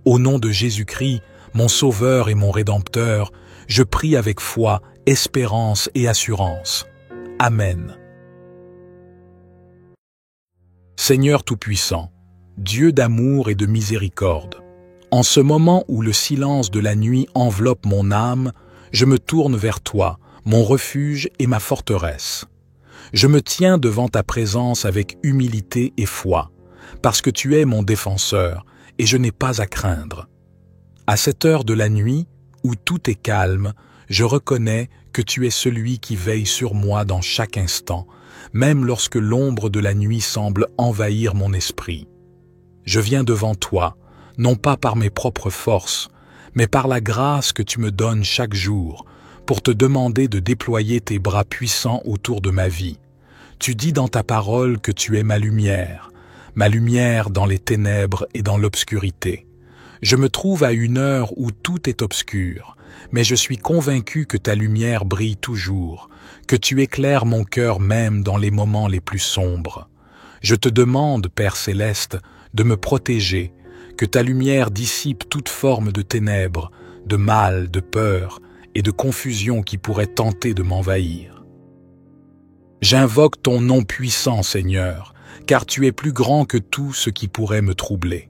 S1: Au nom de Jésus-Christ, mon Sauveur et mon Rédempteur, je prie avec foi, espérance et assurance. Amen. Seigneur Tout-Puissant, Dieu d'amour et de miséricorde, en ce moment où le silence de la nuit enveloppe mon âme, je me tourne vers toi, mon refuge et ma forteresse. Je me tiens devant ta présence avec humilité et foi, parce que tu es mon défenseur et je n'ai pas à craindre. À cette heure de la nuit, où tout est calme, je reconnais que tu es celui qui veille sur moi dans chaque instant, même lorsque l'ombre de la nuit semble envahir mon esprit. Je viens devant toi, non pas par mes propres forces, mais par la grâce que tu me donnes chaque jour, pour te demander de déployer tes bras puissants autour de ma vie. Tu dis dans ta parole que tu es ma lumière dans les ténèbres et dans l'obscurité. Je me trouve à une heure où tout est obscur, mais je suis convaincu que ta lumière brille toujours, que tu éclaires mon cœur même dans les moments les plus sombres. Je te demande, Père céleste, de me protéger, que ta lumière dissipe toute forme de ténèbres, de mal, de peur et de confusion qui pourrait tenter de m'envahir. J'invoque ton nom puissant, Seigneur, car tu es plus grand que tout ce qui pourrait me troubler.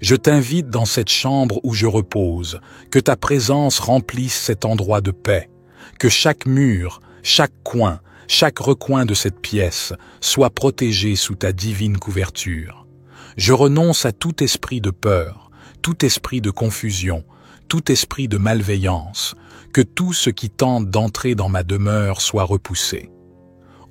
S1: Je t'invite dans cette chambre où je repose, que ta présence remplisse cet endroit de paix, que chaque mur, chaque coin, chaque recoin de cette pièce soit protégé sous ta divine couverture. Je renonce à tout esprit de peur, tout esprit de confusion, tout esprit de malveillance, que tout ce qui tente d'entrer dans ma demeure soit repoussé.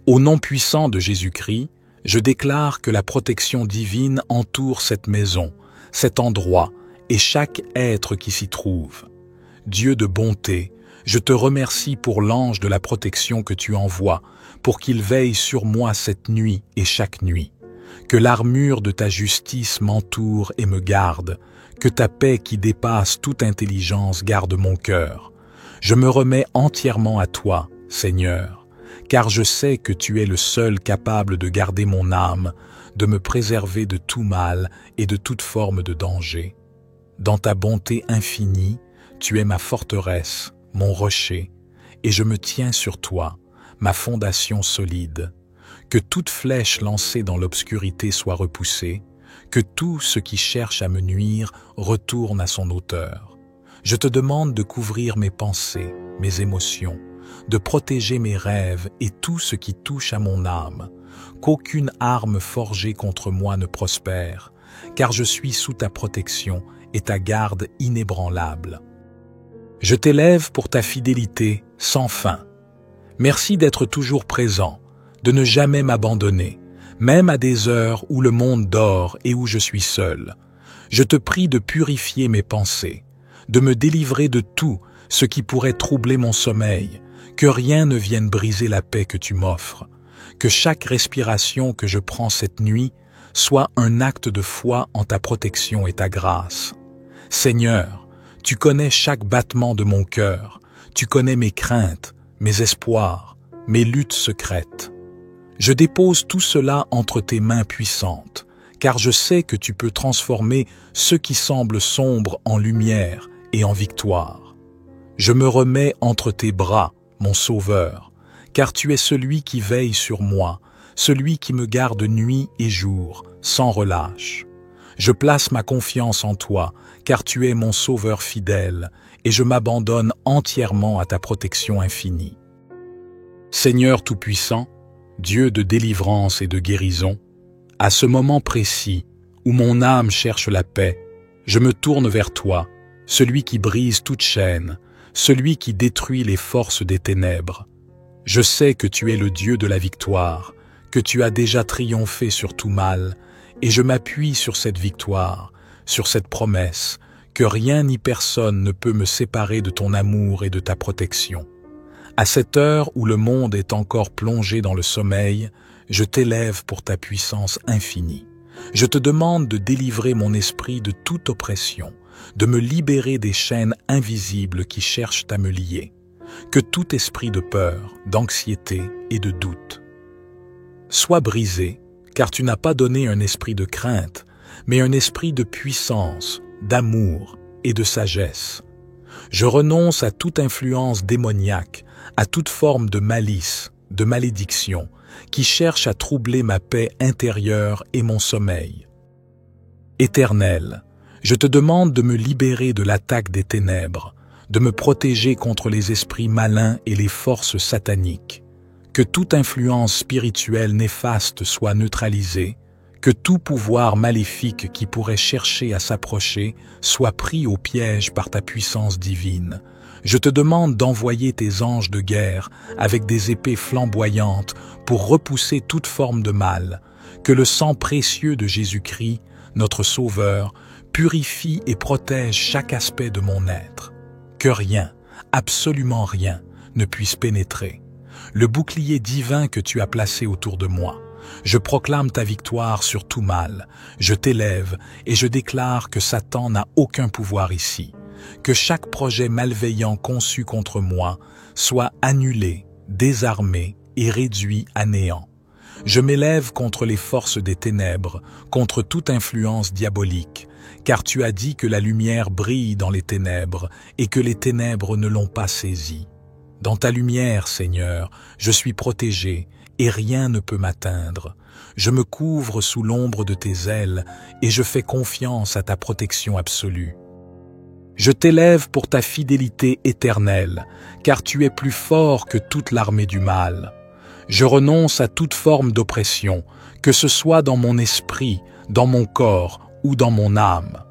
S1: Au nom puissant de Jésus-Christ, je déclare que la protection divine entoure cette maison, cet endroit et chaque être qui s'y trouve. Dieu de bonté, je te remercie pour l'ange de la protection que tu envoies, pour qu'il veille sur moi cette nuit et chaque nuit. Que l'armure de ta justice m'entoure et me garde, que ta paix qui dépasse toute intelligence garde mon cœur. Je me remets entièrement à toi, Seigneur, car je sais que tu es le seul capable de garder mon âme, de me préserver de tout mal et de toute forme de danger. Dans ta bonté infinie, tu es ma forteresse, mon rocher, et je me tiens sur toi, ma fondation solide. Que toute flèche lancée dans l'obscurité soit repoussée, que tout ce qui cherche à me nuire retourne à son auteur. Je te demande de couvrir mes pensées, mes émotions, de protéger mes rêves et tout ce qui touche à mon âme, qu'aucune arme forgée contre moi ne prospère, car je suis sous ta protection et ta garde inébranlable. Je t'élève pour ta fidélité sans fin. Merci d'être toujours présent, de ne jamais m'abandonner, même à des heures où le monde dort et où je suis seul. Je te prie de purifier mes pensées, de me délivrer de tout ce qui pourrait troubler mon sommeil, que rien ne vienne briser la paix que tu m'offres, que chaque respiration que je prends cette nuit soit un acte de foi en ta protection et ta grâce. Seigneur, tu connais chaque battement de mon cœur, tu connais mes craintes, mes espoirs, mes luttes secrètes. Je dépose tout cela entre tes mains puissantes, car je sais que tu peux transformer ce qui semble sombre en lumière et en victoire. Je me remets entre tes bras, mon Sauveur, car tu es celui qui veille sur moi, celui qui me garde nuit et jour, sans relâche. Je place ma confiance en toi, car tu es mon Sauveur fidèle, et je m'abandonne entièrement à ta protection infinie. Seigneur Tout-Puissant, Dieu de délivrance et de guérison, à ce moment précis où mon âme cherche la paix, je me tourne vers toi, celui qui brise toute chaîne, celui qui détruit les forces des ténèbres. Je sais que tu es le Dieu de la victoire, que tu as déjà triomphé sur tout mal, et je m'appuie sur cette victoire, sur cette promesse, que rien ni personne ne peut me séparer de ton amour et de ta protection. À cette heure où le monde est encore plongé dans le sommeil, je t'élève pour ta puissance infinie. Je te demande de délivrer mon esprit de toute oppression, de me libérer des chaînes invisibles qui cherchent à me lier. Que tout esprit de peur, d'anxiété et de doute soit brisé, car tu n'as pas donné un esprit de crainte, mais un esprit de puissance, d'amour et de sagesse. Je renonce à toute influence démoniaque, à toute forme de malice, de malédiction, qui cherche à troubler ma paix intérieure et mon sommeil. Éternel, je te demande de me libérer de l'attaque des ténèbres, de me protéger contre les esprits malins et les forces sataniques. Que toute influence spirituelle néfaste soit neutralisée, que tout pouvoir maléfique qui pourrait chercher à s'approcher soit pris au piège par ta puissance divine. Je te demande d'envoyer tes anges de guerre avec des épées flamboyantes pour repousser toute forme de mal. Que le sang précieux de Jésus-Christ, notre Sauveur, purifie et protège chaque aspect de mon être. Que rien, absolument rien, ne puisse pénétrer. Le bouclier divin que tu as placé autour de moi. Je proclame ta victoire sur tout mal. Je t'élève et je déclare que Satan n'a aucun pouvoir ici. Que chaque projet malveillant conçu contre moi soit annulé, désarmé et réduit à néant. Je m'élève contre les forces des ténèbres, contre toute influence diabolique, car tu as dit que la lumière brille dans les ténèbres et que les ténèbres ne l'ont pas saisie. Dans ta lumière, Seigneur, je suis protégé et rien ne peut m'atteindre. Je me couvre sous l'ombre de tes ailes et je fais confiance à ta protection absolue. Je t'élève pour ta fidélité éternelle, car tu es plus fort que toute l'armée du mal. Je renonce à toute forme d'oppression, que ce soit dans mon esprit, dans mon corps ou dans mon âme.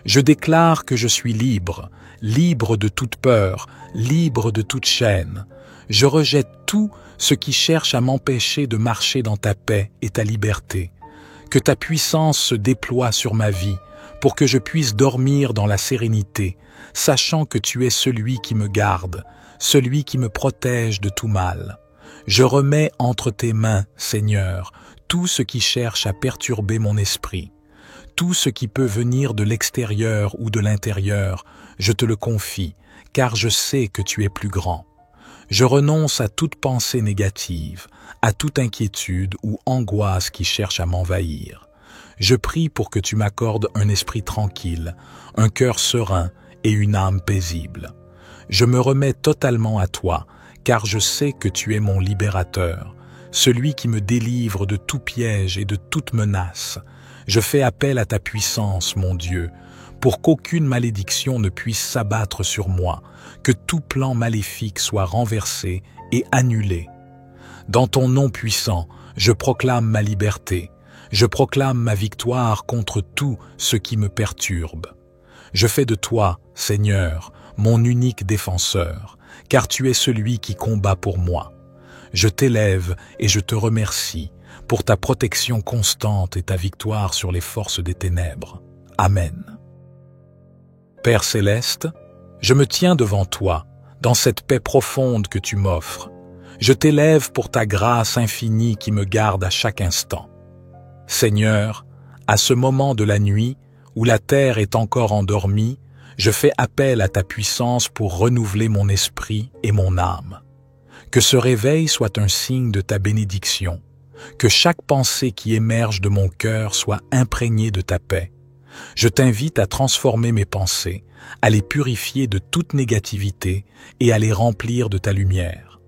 S1: Je déclare que je suis libre, libre de toute peur, libre de toute chaîne. Je rejette tout ce qui cherche à m'empêcher de marcher dans ta paix et ta liberté. Que ta puissance se déploie sur ma vie, pour que je puisse dormir dans la sérénité, sachant que tu es celui qui me garde, celui qui me protège de tout mal. Je remets entre tes mains, Seigneur, tout ce qui cherche à perturber mon esprit. Tout ce qui peut venir de l'extérieur ou de l'intérieur, je te le confie, car je sais que tu es plus grand. Je renonce à toute pensée négative, à toute inquiétude ou angoisse qui cherche à m'envahir. Je prie pour que tu m'accordes un esprit tranquille, un cœur serein et une âme paisible. Je me remets totalement à toi, car je sais que tu es mon libérateur, celui qui me délivre de tout piège et de toute menace. Je fais appel à ta puissance, mon Dieu, pour qu'aucune malédiction ne puisse s'abattre sur moi, que tout plan maléfique soit renversé et annulé. Dans ton nom puissant, je proclame ma liberté. Je proclame ma victoire contre tout ce qui me perturbe. Je fais de toi, Seigneur, mon unique défenseur, car tu es celui qui combat pour moi. Je t'élève et je te remercie pour ta protection constante et ta victoire sur les forces des ténèbres. Amen. Père céleste, je me tiens devant toi, dans cette paix profonde que tu m'offres. Je t'élève pour ta grâce infinie qui me garde à chaque instant. Seigneur, à ce moment de la nuit, où la terre est encore endormie, je fais appel à ta puissance pour renouveler mon esprit et mon âme. Que ce réveil soit un signe de ta bénédiction, que chaque pensée qui émerge de mon cœur soit imprégnée de ta paix. Je t'invite à transformer mes pensées, à les purifier de toute négativité et à les remplir de ta lumière.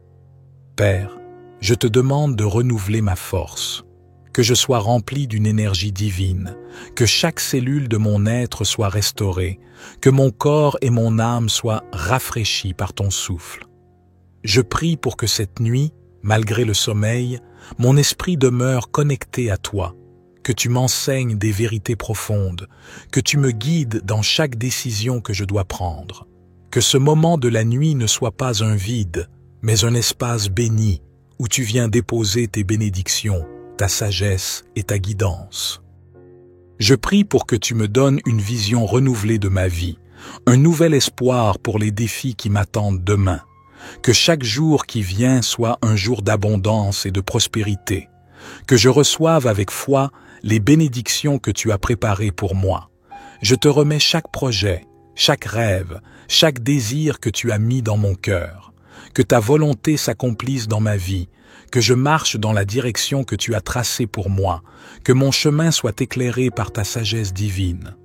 S1: Père, je te demande de renouveler ma force, que je sois rempli d'une énergie divine, que chaque cellule de mon être soit restaurée, que mon corps et mon âme soient rafraîchis par ton souffle. Je prie pour que cette nuit, malgré le sommeil, mon esprit demeure connecté à toi, que tu m'enseignes des vérités profondes, que tu me guides dans chaque décision que je dois prendre, que ce moment de la nuit ne soit pas un vide, mais un espace béni où tu viens déposer tes bénédictions, ta sagesse et ta guidance. Je prie pour que tu me donnes une vision renouvelée de ma vie, un nouvel espoir pour les défis qui m'attendent demain, que chaque jour qui vient soit un jour d'abondance et de prospérité, que je reçoive avec foi les bénédictions que tu as préparées pour moi. Je te remets chaque projet, chaque rêve, chaque désir que tu as mis dans mon cœur. Que ta volonté s'accomplisse dans ma vie, que je marche dans la direction que tu as tracée pour moi, que mon chemin soit éclairé par ta sagesse divine.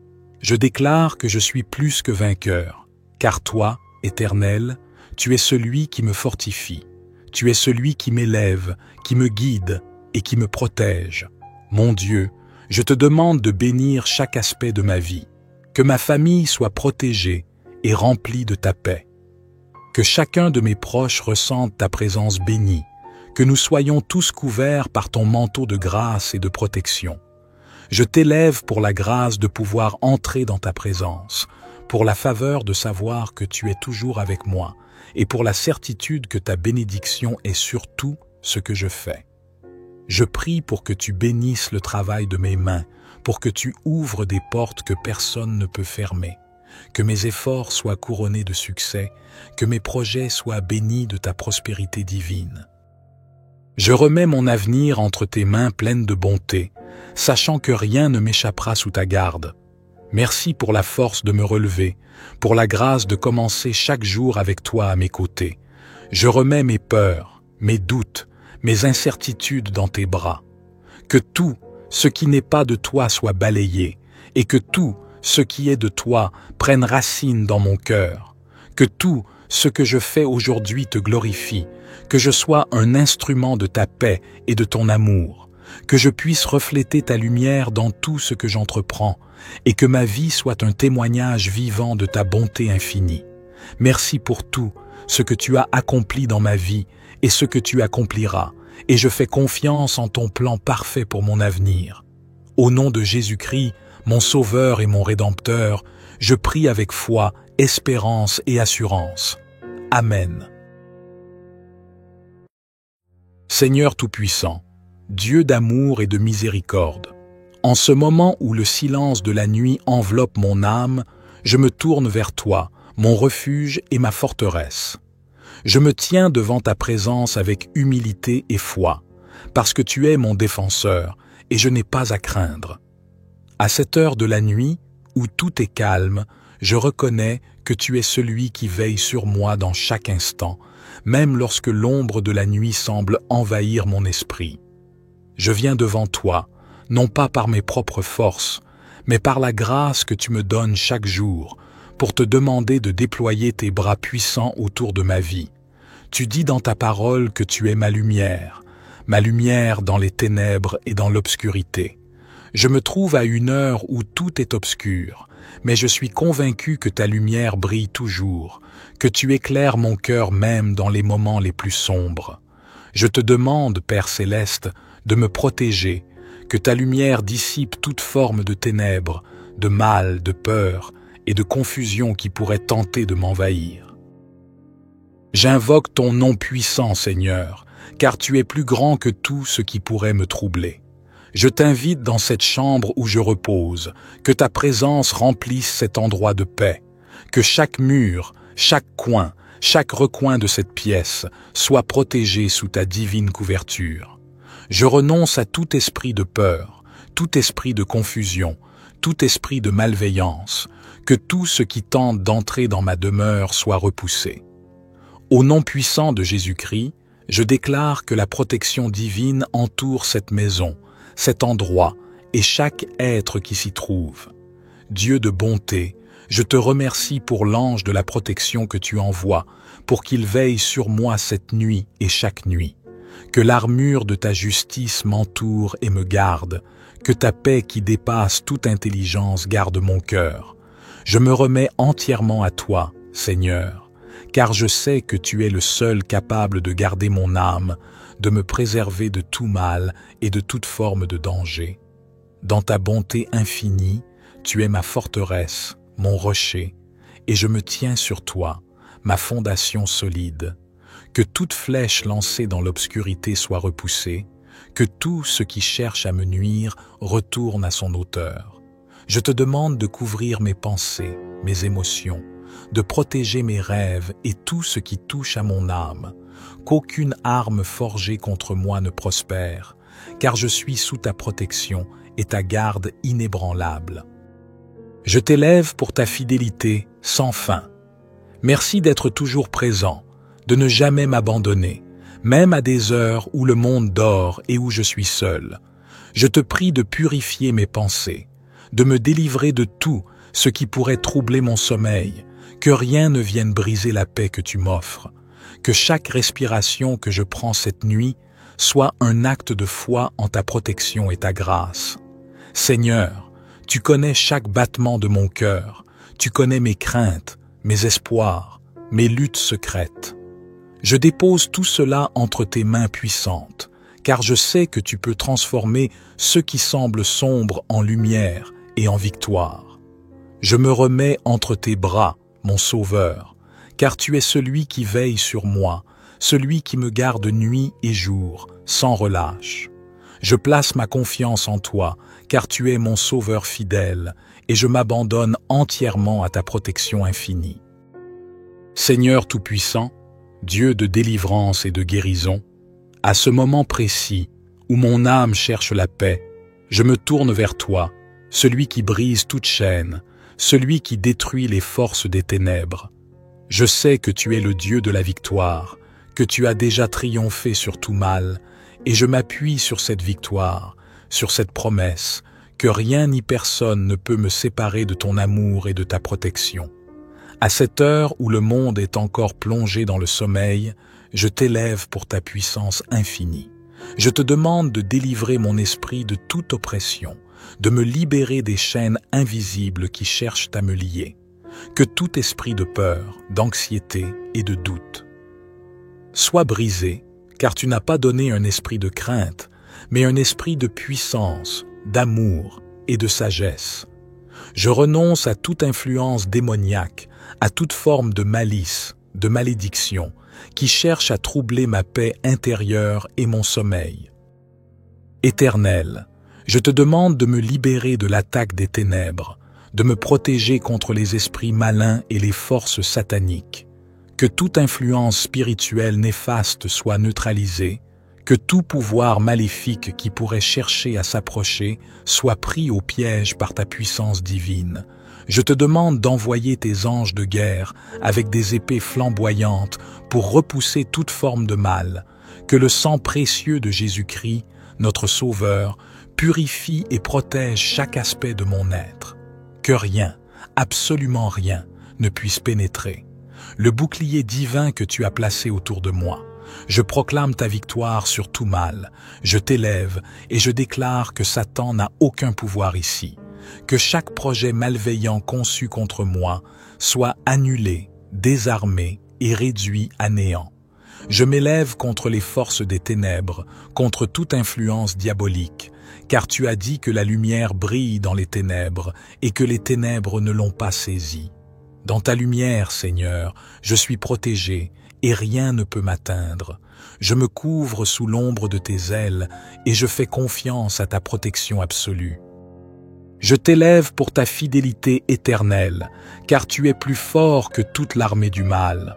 S1: Je déclare que je suis plus que vainqueur, car toi, Éternel, tu es celui qui me fortifie, tu es celui qui m'élève, qui me guide et qui me protège. Mon Dieu, je te demande de bénir chaque aspect de ma vie, que ma famille soit protégée et remplie de ta paix. Que chacun de mes proches ressente ta présence bénie, que nous soyons tous couverts par ton manteau de grâce et de protection. Je t'élève pour la grâce de pouvoir entrer dans ta présence, pour la faveur de savoir que tu es toujours avec moi et pour la certitude que ta bénédiction est sur tout ce que je fais. Je prie pour que tu bénisses le travail de mes mains, pour que tu ouvres des portes que personne ne peut fermer, que mes efforts soient couronnés de succès, que mes projets soient bénis de ta prospérité divine. Je remets mon avenir entre tes mains pleines de bonté, sachant que rien ne m'échappera sous ta garde. Merci pour la force de me relever, pour la grâce de commencer chaque jour avec toi à mes côtés. Je remets mes peurs, mes doutes, mes incertitudes dans tes bras. Que tout ce qui n'est pas de toi soit balayé, et que tout ce qui est de toi prenne racine dans mon cœur. Que tout ce que je fais aujourd'hui te glorifie, que je sois un instrument de ta paix et de ton amour, que je puisse refléter ta lumière dans tout ce que j'entreprends, et que ma vie soit un témoignage vivant de ta bonté infinie. Merci pour tout ce que tu as accompli dans ma vie et ce que tu accompliras, et je fais confiance en ton plan parfait pour mon avenir. Au nom de Jésus-Christ, mon Sauveur et mon Rédempteur, je prie avec foi, espérance et assurance. Amen. Seigneur Tout-Puissant, Dieu d'amour et de miséricorde, en ce moment où le silence de la nuit enveloppe mon âme, je me tourne vers toi, mon refuge et ma forteresse. Je me tiens devant ta présence avec humilité et foi, parce que tu es mon défenseur et je n'ai pas à craindre. À cette heure de la nuit, où tout est calme, je reconnais que tu es celui qui veille sur moi dans chaque instant, même lorsque l'ombre de la nuit semble envahir mon esprit. Je viens devant toi, non pas par mes propres forces, mais par la grâce que tu me donnes chaque jour, pour te demander de déployer tes bras puissants autour de ma vie. Tu dis dans ta parole que tu es ma lumière dans les ténèbres et dans l'obscurité. Je me trouve à une heure où tout est obscur, mais je suis convaincu que ta lumière brille toujours, que tu éclaires mon cœur même dans les moments les plus sombres. Je te demande, Père céleste, de me protéger, que ta lumière dissipe toute forme de ténèbres, de mal, de peur et de confusion qui pourrait tenter de m'envahir. J'invoque ton nom puissant, Seigneur, car tu es plus grand que tout ce qui pourrait me troubler. Je t'invite dans cette chambre où je repose, que ta présence remplisse cet endroit de paix, que chaque mur, chaque coin, chaque recoin de cette pièce soit protégé sous ta divine couverture. Je renonce à tout esprit de peur, tout esprit de confusion, tout esprit de malveillance, que tout ce qui tente d'entrer dans ma demeure soit repoussé. Au nom puissant de Jésus-Christ, je déclare que la protection divine entoure cette maison, cet endroit et chaque être qui s'y trouve. Dieu de bonté, je te remercie pour l'ange de la protection que tu envoies, pour qu'il veille sur moi cette nuit et chaque nuit. Que l'armure de ta justice m'entoure et me garde, que ta paix qui dépasse toute intelligence garde mon cœur. Je me remets entièrement à toi, Seigneur, car je sais que tu es le seul capable de garder mon âme, de me préserver de tout mal et de toute forme de danger. Dans ta bonté infinie, tu es ma forteresse, mon rocher, et je me tiens sur toi, ma fondation solide. Que toute flèche lancée dans l'obscurité soit repoussée, que tout ce qui cherche à me nuire retourne à son auteur. Je te demande de couvrir mes pensées, mes émotions, de protéger mes rêves et tout ce qui touche à mon âme, qu'aucune arme forgée contre moi ne prospère, car je suis sous ta protection et ta garde inébranlable. Je t'élève pour ta fidélité sans fin. Merci d'être toujours présent, de ne jamais m'abandonner, même à des heures où le monde dort et où je suis seul. Je te prie de purifier mes pensées, de me délivrer de tout ce qui pourrait troubler mon sommeil, que rien ne vienne briser la paix que tu m'offres, que chaque respiration que je prends cette nuit soit un acte de foi en ta protection et ta grâce. Seigneur, tu connais chaque battement de mon cœur, tu connais mes craintes, mes espoirs, mes luttes secrètes. Je dépose tout cela entre tes mains puissantes, car je sais que tu peux transformer ce qui semble sombre en lumière et en victoire. Je me remets entre tes bras, mon Sauveur, car tu es celui qui veille sur moi, celui qui me garde nuit et jour, sans relâche. Je place ma confiance en toi, car tu es mon Sauveur fidèle, et je m'abandonne entièrement à ta protection infinie. Seigneur Tout-Puissant, Dieu de délivrance et de guérison, à ce moment précis où mon âme cherche la paix, je me tourne vers toi, celui qui brise toute chaîne, celui qui détruit les forces des ténèbres. Je sais que tu es le Dieu de la victoire, que tu as déjà triomphé sur tout mal, et je m'appuie sur cette victoire, sur cette promesse, que rien ni personne ne peut me séparer de ton amour et de ta protection. À cette heure où le monde est encore plongé dans le sommeil, je t'élève pour ta puissance infinie. Je te demande de délivrer mon esprit de toute oppression, de me libérer des chaînes invisibles qui cherchent à me lier. Que tout esprit de peur, d'anxiété et de doute soit brisé, car tu n'as pas donné un esprit de crainte, mais un esprit de puissance, d'amour et de sagesse. Je renonce à toute influence démoniaque, à toute forme de malice, de malédiction, qui cherche à troubler ma paix intérieure et mon sommeil. Éternel, je te demande de me libérer de l'attaque des ténèbres, de me protéger contre les esprits malins et les forces sataniques. Que toute influence spirituelle néfaste soit neutralisée, que tout pouvoir maléfique qui pourrait chercher à s'approcher soit pris au piège par ta puissance divine. Je te demande d'envoyer tes anges de guerre avec des épées flamboyantes pour repousser toute forme de mal. Que le sang précieux de Jésus-Christ, notre Sauveur, purifie et protège chaque aspect de mon être. Que rien, absolument rien, ne puisse pénétrer. Le bouclier divin que tu as placé autour de moi. Je proclame ta victoire sur tout mal. Je t'élève et je déclare que Satan n'a aucun pouvoir ici. Que chaque projet malveillant conçu contre moi soit annulé, désarmé et réduit à néant. Je m'élève contre les forces des ténèbres, contre toute influence diabolique, car tu as dit que la lumière brille dans les ténèbres et que les ténèbres ne l'ont pas saisie. Dans ta lumière, Seigneur, je suis protégé et rien ne peut m'atteindre. Je me couvre sous l'ombre de tes ailes et je fais confiance à ta protection absolue. Je t'élève pour ta fidélité éternelle, car tu es plus fort que toute l'armée du mal.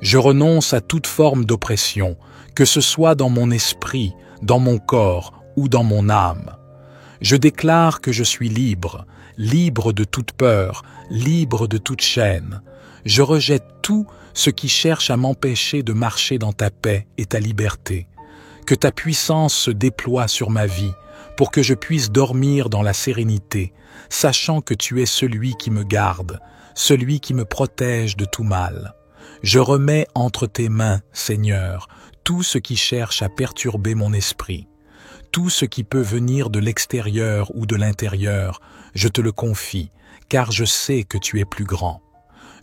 S1: Je renonce à toute forme d'oppression, que ce soit dans mon esprit, dans mon corps ou dans mon âme. Je déclare que je suis libre, libre de toute peur, libre de toute chaîne. Je rejette tout ce qui cherche à m'empêcher de marcher dans ta paix et ta liberté. Que ta puissance se déploie sur ma vie, pour que je puisse dormir dans la sérénité, sachant que tu es celui qui me garde, celui qui me protège de tout mal. Je remets entre tes mains, Seigneur, tout ce qui cherche à perturber mon esprit. Tout ce qui peut venir de l'extérieur ou de l'intérieur, je te le confie, car je sais que tu es plus grand.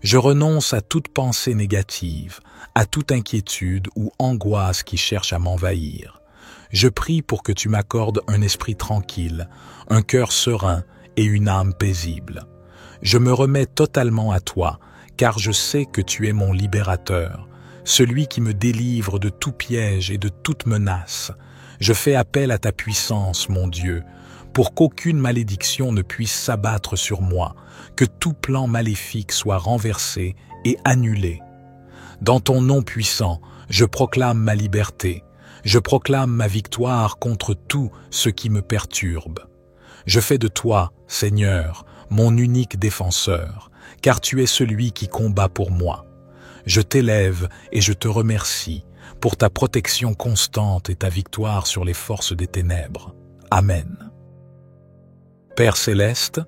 S1: Je renonce à toute pensée négative, à toute inquiétude ou angoisse qui cherche à m'envahir. Je prie pour que tu m'accordes un esprit tranquille, un cœur serein et une âme paisible. Je me remets totalement à toi, car je sais que tu es mon libérateur, celui qui me délivre de tout piège et de toute menace. Je fais appel à ta puissance, mon Dieu, pour qu'aucune malédiction ne puisse s'abattre sur moi, que tout plan maléfique soit renversé et annulé. Dans ton nom puissant, je proclame ma liberté, je proclame ma victoire contre tout ce qui me perturbe. Je fais de toi, Seigneur, mon unique défenseur, car tu es celui qui combat pour moi. Je t'élève et je te remercie, pour ta protection constante et ta victoire sur les forces des ténèbres. Amen. Père céleste,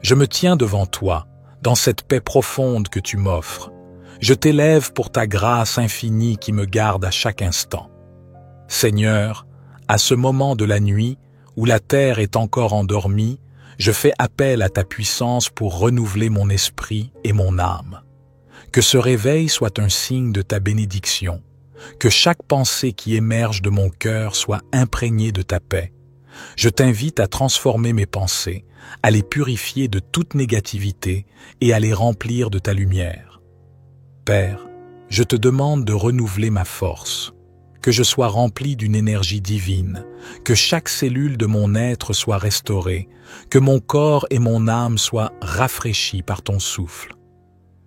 S1: je me tiens devant toi, dans cette paix profonde que tu m'offres. Je t'élève pour ta grâce infinie qui me garde à chaque instant. Seigneur, à ce moment de la nuit, où la terre est encore endormie, je fais appel à ta puissance pour renouveler mon esprit et mon âme. Que ce réveil soit un signe de ta bénédiction, que chaque pensée qui émerge de mon cœur soit imprégnée de ta paix. Je t'invite à transformer mes pensées, à les purifier de toute négativité et à les remplir de ta lumière. Père, je te demande de renouveler ma force, que je sois rempli d'une énergie divine, que chaque cellule de mon être soit restaurée, que mon corps et mon âme soient rafraîchis par ton souffle.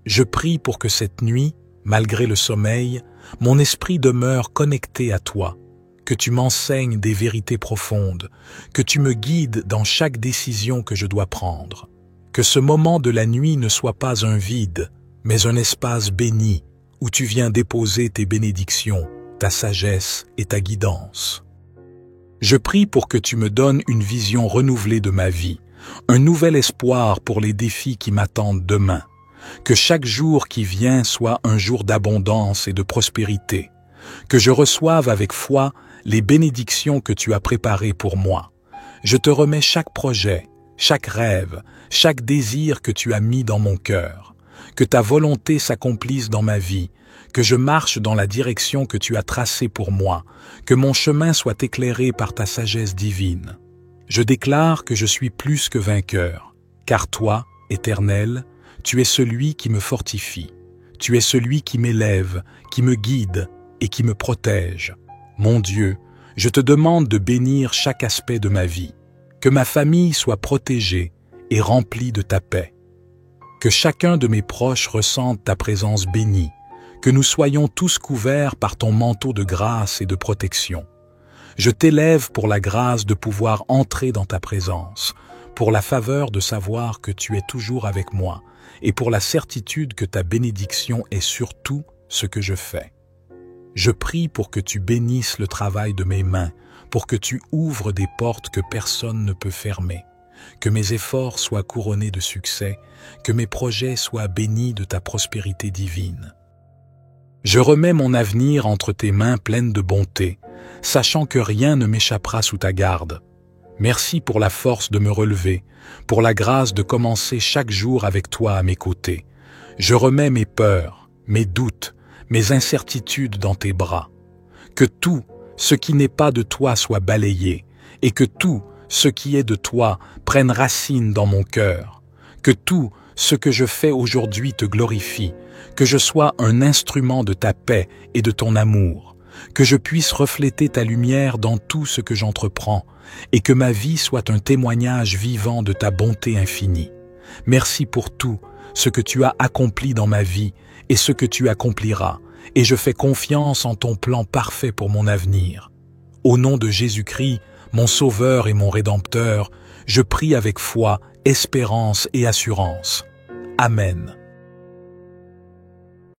S1: Je prie pour que cette nuit, malgré le sommeil, mon esprit demeure connecté à toi, que tu m'enseignes des vérités profondes, que tu me guides dans chaque décision que je dois prendre, que ce moment de la nuit ne soit pas un vide, mais un espace béni où tu viens déposer tes bénédictions, ta sagesse et ta guidance. Je prie pour que tu me donnes une vision renouvelée de ma vie, un nouvel espoir pour les défis qui m'attendent demain, que chaque jour qui vient soit un jour d'abondance et de prospérité, que je reçoive avec foi les bénédictions que tu as préparées pour moi. Je te remets chaque projet, chaque rêve, chaque désir que tu as mis dans mon cœur. Que ta volonté s'accomplisse dans ma vie, que je marche dans la direction que tu as tracée pour moi, que mon chemin soit éclairé par ta sagesse divine. Je déclare que je suis plus que vainqueur, car toi, Éternel, tu es celui qui me fortifie, tu es celui qui m'élève, qui me guide et qui me protège. Mon Dieu, je te demande de bénir chaque aspect de ma vie, que ma famille soit protégée et remplie de ta paix. Que chacun de mes proches ressente ta présence bénie, que nous soyons tous couverts par ton manteau de grâce et de protection. Je t'élève pour la grâce de pouvoir entrer dans ta présence, pour la faveur de savoir que tu es toujours avec moi, et pour la certitude que ta bénédiction est sur tout ce que je fais. Je prie pour que tu bénisses le travail de mes mains, pour que tu ouvres des portes que personne ne peut fermer. Que mes efforts soient couronnés de succès, que mes projets soient bénis de ta prospérité divine. Je remets mon avenir entre tes mains pleines de bonté, sachant que rien ne m'échappera sous ta garde. Merci pour la force de me relever, pour la grâce de commencer chaque jour avec toi à mes côtés. Je remets mes peurs, mes doutes, mes incertitudes dans tes bras. Que tout ce qui n'est pas de toi soit balayé, et que tout ce qui est de toi prenne racine dans mon cœur, que tout ce que je fais aujourd'hui te glorifie, que je sois un instrument de ta paix et de ton amour, que je puisse refléter ta lumière dans tout ce que j'entreprends, et que ma vie soit un témoignage vivant de ta bonté infinie. Merci pour tout ce que tu as accompli dans ma vie et ce que tu accompliras, et je fais confiance en ton plan parfait pour mon avenir. Au nom de Jésus-Christ, mon Sauveur et mon Rédempteur, je prie avec foi, espérance et assurance. Amen.